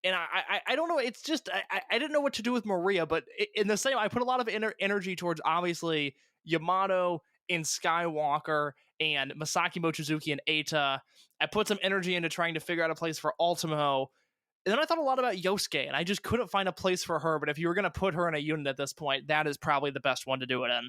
And I don't know. It's just I didn't know what to do with Maria, but in the same, I put a lot of energy towards obviously Yamato and Skywalker and Masaki Mochizuki and Eita. I put some energy into trying to figure out a place for Ultimo. And then I thought a lot about Yosuke, and I just couldn't find a place for her. But if you were going to put her in a unit at this point, that is probably the best one to do it in.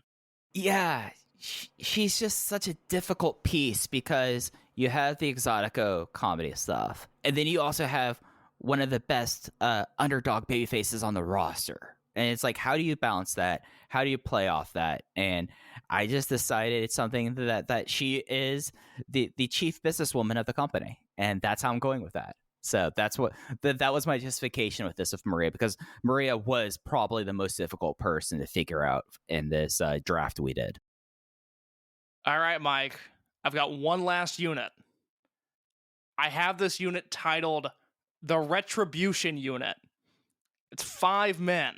Yeah, she's just such a difficult piece because you have the Exotico comedy stuff, and then you also have one of the best underdog baby faces on the roster. And it's like, how do you balance that? How do you play off that? And I just decided it's something that she is the chief businesswoman of the company. And that's how I'm going with that. So that's what that was my justification with this of Maria, because Maria was probably the most difficult person to figure out in this draft we did. All right, Mike, I've got one last unit. I have this unit titled the Retribution Unit. It's 5 men.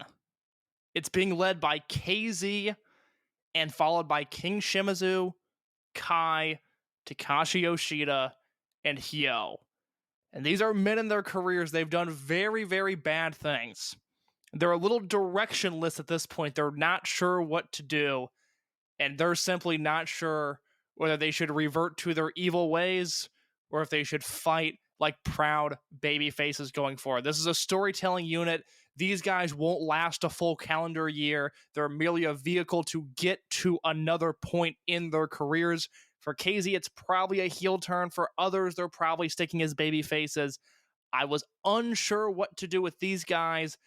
It's being led by KZ and followed by King Shimizu, Kai, Takashi Yoshida, and Hyo. And these are men in their careers. They've done very, very bad things. They're a little directionless at this point. They're not sure what to do. And they're simply not sure whether they should revert to their evil ways or if they should fight like proud baby faces going forward. This is a storytelling unit. These guys won't last a full calendar year. They're merely a vehicle to get to another point in their careers. For KZ, it's probably a heel turn. For others, they're probably sticking as baby faces. I was unsure what to do with these guys.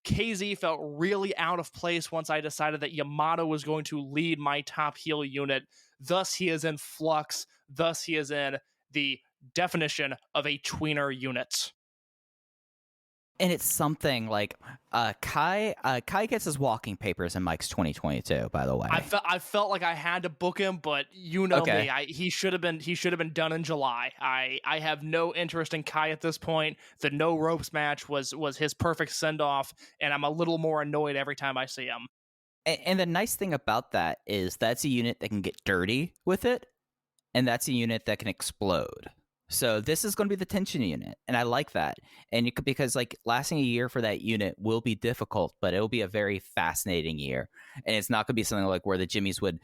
KZ felt really out of place once I decided that Yamato was going to lead my top heel unit. Thus, he is in flux. Thus, he is in the definition of a tweener unit. And it's something like Kai gets his walking papers in Mike's 2022, by the way. I felt like I had to book him, but you know me, he should have been done in July. I have no interest in Kai at this point. The no ropes match was his perfect send off, and I'm a little more annoyed every time I see him. And the nice thing about that is that's a unit that can get dirty with it, and that's a unit that can explode. So this is going to be the tension unit, and I like that. And because like lasting a year for that unit will be difficult, but it'll be a very fascinating year. And it's not going to be something like where the Jimmies would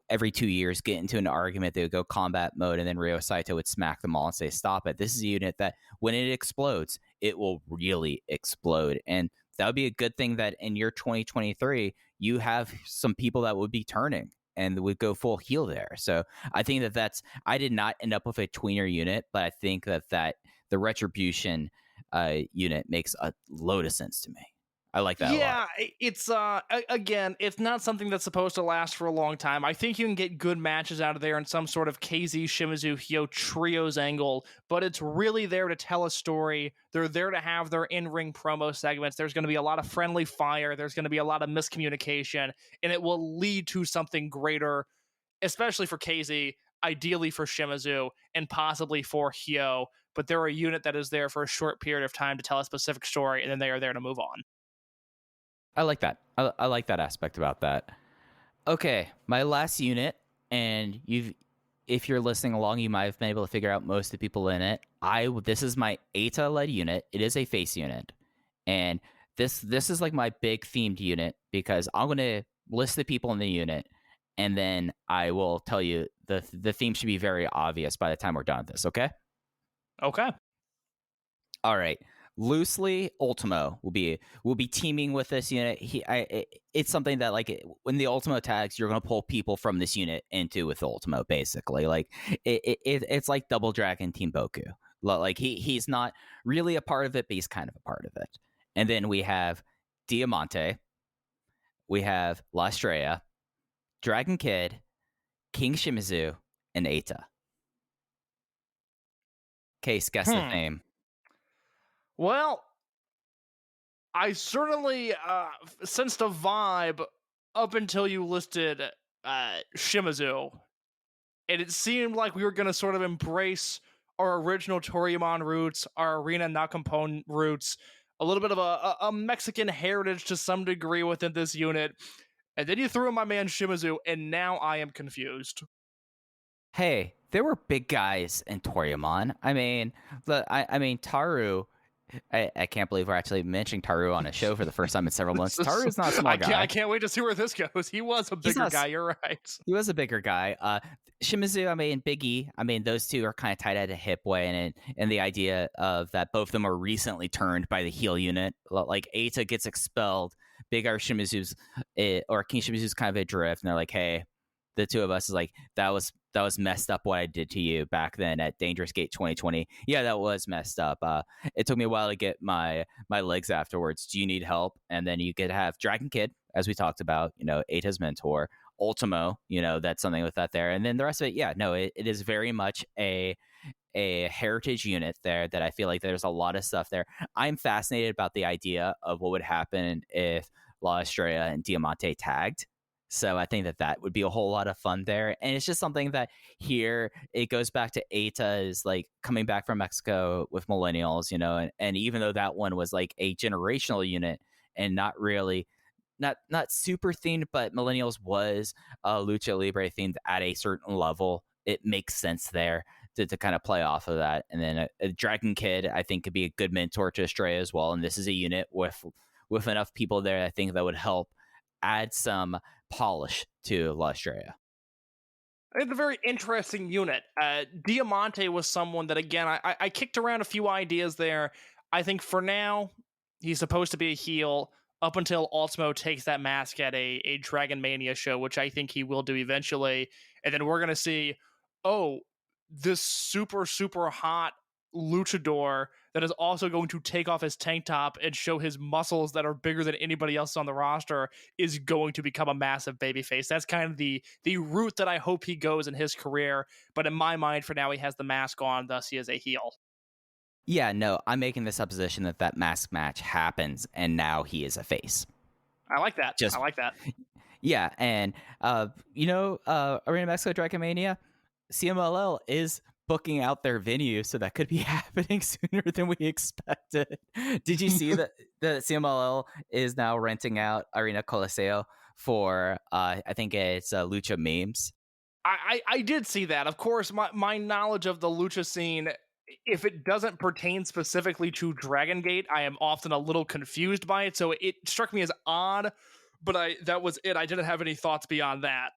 every 2 years get into an argument. They would go combat mode, and then Ryo Saito would smack them all and say, stop it. This is a unit that when it explodes, it will really explode. And that would be a good thing that in year 2023, you have some people that would be turning and would go full heel there. So I think I did not end up with a tweener unit, but I think that the Retribution unit makes a load of sense to me. I like that a lot. Yeah, it's again, it's not something that's supposed to last for a long time. I think you can get good matches out of there in some sort of KZ, Shimizu, Hyo trios angle, but it's really there to tell a story. They're there to have their in-ring promo segments. There's going to be a lot of friendly fire. There's going to be a lot of miscommunication, and it will lead to something greater, especially for KZ, ideally for Shimizu, and possibly for Hyo. But they're a unit that is there for a short period of time to tell a specific story, and then they are there to move on. I like that. I like that aspect about that. Okay, my last unit, and if you're listening along, you might have been able to figure out most of the people in it. This is my Eita-led unit. It is a face unit, and this is like my big themed unit because I'm going to list the people in the unit, and then I will tell you the theme should be very obvious by the time we're done with this. Okay. Okay. All right. loosely, Ultimo will be teaming with this unit. It's something that like when the Ultimo tags, you're gonna pull people from this unit into with Ultimo, basically. Like it's like Double Dragon Team Boku. Like he's not really a part of it, but he's kind of a part of it. And then we have Diamante, we have La Estrella, Dragon Kid, King Shimizu, and Eita. Case, guess the name. Well, I certainly sensed a vibe up until you listed Shimizu. And it seemed like we were going to sort of embrace our original Toryumon roots, our Arena Nakampon roots, a little bit of a Mexican heritage to some degree within this unit. And then you threw in my man Shimizu, and now I am confused. Hey, there were big guys in Toryumon. I mean, Taru. I can't believe we're actually mentioning Taru on a show for the first time in several months. Taru's not a small guy. I can't wait to see where this goes. He was a bigger guy. You're right. He was a bigger guy. Shimizu, Biggie, those two are kind of tied at a hip way, and the idea of that both of them are recently turned by the heel unit. Like Eita gets expelled, Big R Shimizu's or King Shimizu's kind of adrift, and they're like, hey, the two of us is like, that was messed up what I did to you back then at Dangerous Gate 2020. Yeah, that was messed up. It took me a while to get my legs afterwards. Do you need help? And then you could have Dragon Kid, as we talked about, Eita's mentor, Ultimo, that's something with that there. And then the rest of it, yeah, no, it is very much a heritage unit there that I feel like there's a lot of stuff there. I'm fascinated about the idea of what would happen if La Estrella and Diamante tagged. So I think that would be a whole lot of fun there. And it's just something that here, it goes back to Eita is like coming back from Mexico with Millennials, and even though that one was like a generational unit and not really, not super themed, but Millennials was lucha libre themed at a certain level. It makes sense there to kind of play off of that. And then a Dragon Kid, I think, could be a good mentor to Estrella as well. And this is a unit with enough people there, I think, that would help add some polish to La Estrella. It's a very interesting unit. Diamante was someone that, again, I kicked around a few ideas there. I think for now, he's supposed to be a heel up until Ultimo takes that mask at a Dragon Mania show, which I think he will do eventually. And then we're going to see, this super, super hot luchador that is also going to take off his tank top and show his muscles that are bigger than anybody else on the roster is going to become a massive babyface. That's kind of the route that I hope he goes in his career. But in my mind, for now, he has the mask on, thus he is a heel. Yeah, no, I'm making the supposition that mask match happens and now he is a face. I like that. I like that. Yeah, and Arena Mexico Dragon Mania, CMLL is booking out their venue, so that could be happening sooner than we expected. Did you see that the CMLL is now renting out Arena Coliseo for I think it's lucha memes? I did see that. Of course, my knowledge of the lucha scene, if it doesn't pertain specifically to Dragongate, I am often a little confused by it, so it struck me as odd, but that was it. I didn't have any thoughts beyond that.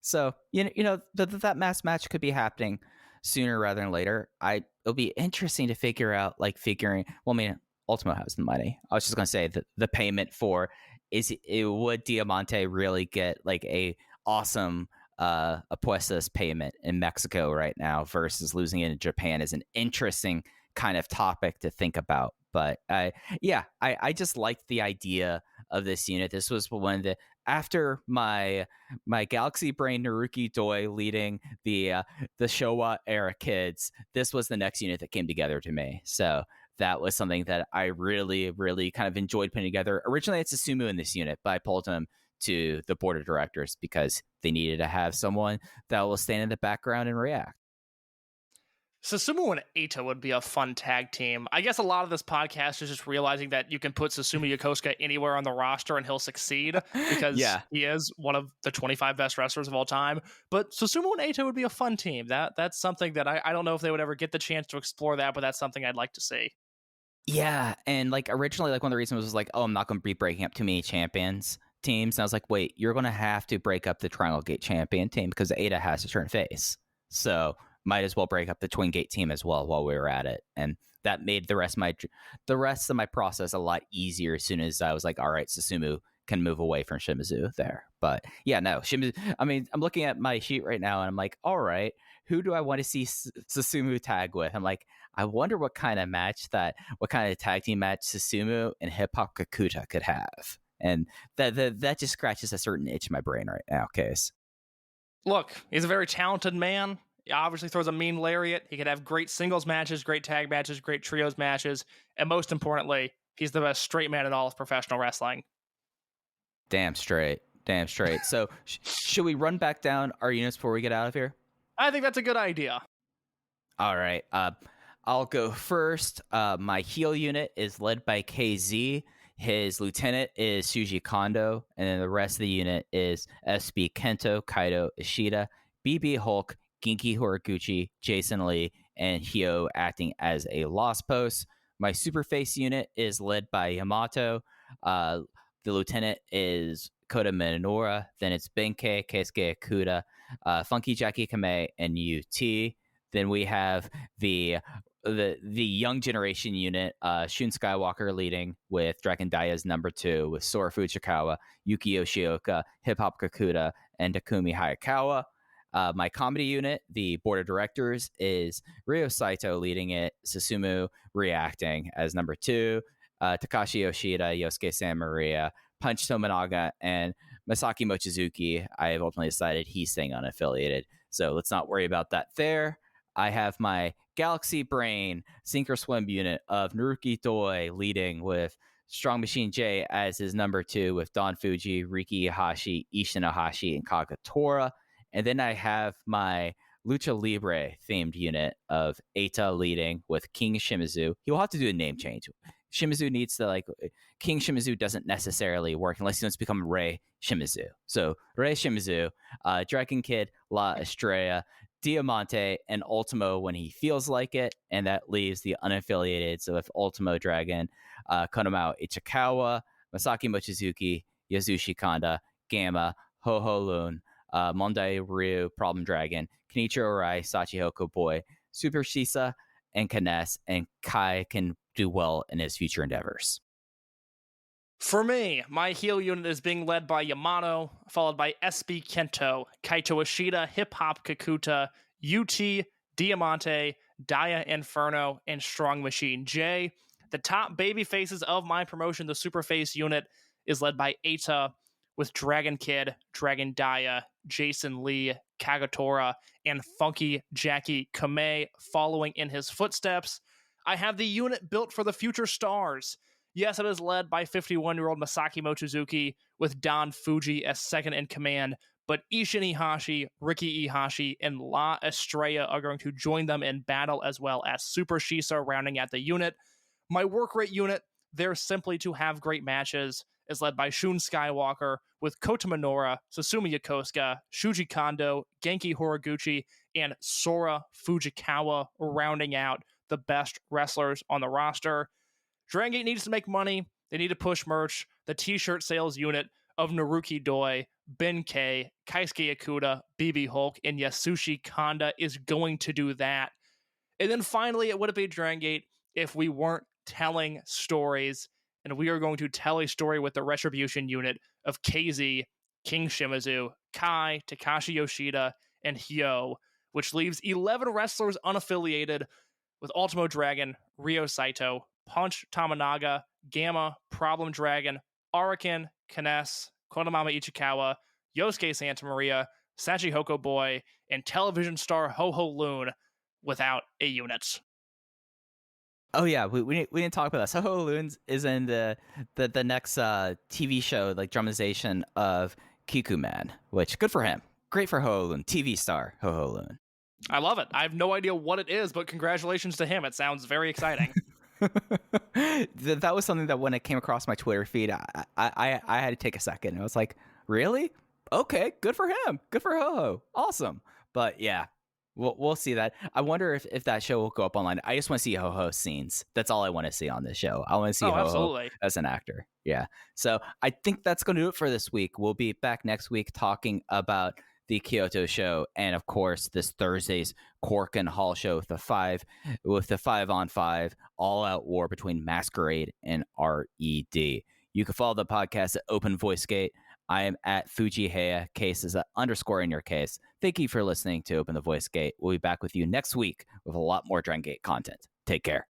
So, that mass match could be happening sooner rather than later. It'll be interesting to figure out, Ultimo has the money. I was just going to say that the payment for, would Diamante really get like a awesome apuestas payment in Mexico right now versus losing it in Japan is an interesting kind of topic to think about. But I just liked the idea of this unit. This was one of the, after my Galaxy Brain Naruki Doi leading the Showa era kids, this was the next unit that came together to me. So that was something that I really, really kind of enjoyed putting together. Originally, it's Susumu in this unit, but I pulled him to the board of directors because they needed to have someone that will stand in the background and react. Susumu and Eita would be a fun tag team. I guess a lot of this podcast is just realizing that you can put Susumu Yokosuka anywhere on the roster and he'll succeed because he is one of the 25 best wrestlers of all time. But Susumu and Eita would be a fun team. That's something that I don't know if they would ever get the chance to explore that, but that's something I'd like to see. Yeah, and like originally, like one of the reasons was like, I'm not going to be breaking up too many champions teams. And I was like, wait, you're going to have to break up the Dragongate champion team because Eita has to turn face. So might as well break up the Twin Gate team as well while we were at it. And that made the rest of my process a lot easier as soon as I was like, all right, Susumu can move away from Shimizu there. But yeah, no, Shimizu, I mean, I'm looking at my sheet right now and I'm like, all right, who do I want to see Susumu tag with? I'm like, I wonder what kind of tag team match Susumu and Hip Hop Kakuta could have. And that just scratches a certain itch in my brain right now, Case. Look, he's a very talented man. He obviously throws a mean lariat. He could have great singles matches, great tag matches, great trios matches, and most importantly, he's the best straight man in all of professional wrestling. Damn straight. So should we run back down our units before we get out of here? I think that's a good idea. All right. I'll go first. My heel unit is led by KZ. His lieutenant is Shuji Kondo, and then the rest of the unit is SB Kento, Kaito Ishida, BB Hulk, Genki Horiguchi, Jason Lee, and Hyo acting as a lost post. My superface unit is led by Yamato. The lieutenant is Kota Minoura. Then it's Benkei, Keisuke Ikuda, Funky Jackie Kamei, and UT. Then we have the young generation unit, Shun Skywalker leading with Dragon Daya's number 2 with Sora Fujikawa, Yuki Yoshioka, Hip Hop Kakuta, and Takumi Hayakawa. My comedy unit, the board of directors, is Ryo Saito leading it, Susumu reacting as number 2, Takashi Yoshida, Yosuke San Maria, Punch Tominaga, and Masaki Mochizuki. I have ultimately decided he's staying unaffiliated, so let's not worry about that there. I have my Galaxy Brain Sink or Swim unit of Naruki Doi leading with Strong Machine J as his number 2 with Don Fuji, Riki Ihashi, Ishin Ohashi, and Kagatora. And then I have my Lucha Libre themed unit of Eita leading with King Shimizu. He will have to do a name change. Shimizu needs to, King Shimizu doesn't necessarily work unless he wants to become Rei Shimizu. So Rei Shimizu, Dragon Kid, La Estrella, Diamante, and Ultimo when he feels like it, and that leaves the unaffiliated. So if Ultimo Dragon, Konomao Ichikawa, Masaki Mochizuki, Yasushi Kanda, Gamma, Ho-Ho Loon, Mondai Ryu, Problem Dragon, Kenichiro Arai, Sachihoko Boy, Super Shisa, and Kness, and Kai can do well in his future endeavors. For me, my heel unit is being led by Yamato, followed by SB Kento, Kaito Ishida, Hip Hop Kakuta, UT, Diamante, Daya Inferno, and Strong Machine J. The top baby faces of my promotion, the Superface unit, is led by Eita, with Dragon Kid, Dragon Daya, Jason Lee, Kagatora, and Funky Jackie Kamei following in his footsteps. I have the unit built for the future stars. Yes, it is led by 51-year-old Masaki Mochizuki with Don Fuji as second in command, but Ishin Ihashi, Riki Ihashi, and La Estrella are going to join them in battle, as well as Super Shisa rounding out the unit. My work rate unit, they're simply to have great matches, is led by Shun Skywalker with Kota Minoura, Susumu Yokosuka, Shuji Kondo, Genki Horiguchi, and Sora Fujikawa rounding out the best wrestlers on the roster. Dragongate needs to make money. They need to push merch. The t-shirt sales unit of Naruki Doi, Benkei, Keisuke Ikuda, BB Hulk, and Yasushi Kanda is going to do that. And then finally, it would have been Dragongate if we weren't telling stories. And we are going to tell a story with the Retribution unit of KZ, King Shimizu, Kai, Takashi Yoshida, and Hyo, which leaves 11 wrestlers unaffiliated with Ultimo Dragon, Ryo Saito, Punch Tominaga, Gamma, Problem Dragon, Arakin, Kness, Konomama Ichikawa, Yosuke Santa Maria, Sachihoko Boy, and television star Ho-Ho Loon without a unit. Oh yeah, we didn't talk about that. So Ho-Ho Loon is in the next TV show, dramatization of Kikuman, which good for him. Great for Ho-Ho Loon, TV star Ho-Ho Loon. I love it. I have no idea what it is, but congratulations to him. It sounds very exciting. That was something that when it came across my Twitter feed, I had to take a second. I was like, really? Okay, good for him. Good for Ho-Ho. Awesome. But yeah, we'll see that. I wonder if that show will go up online. I just want to see Ho-Ho scenes. That's all I want to see on this show. I want to see Ho-Ho absolutely. As an actor. Yeah. So I think that's going to do it for this week. We'll be back next week talking about the Kyoto show, and of course this Thursday's Korakuen Hall show with the 5-on-5 all-out war between Masquerade and RED. You can follow the podcast at Open Voice Gate. I am at Fujiheya. Case is _ in your case. Thank you for listening to Open the Voice Gate. We'll be back with you next week with a lot more Dragongate content. Take care.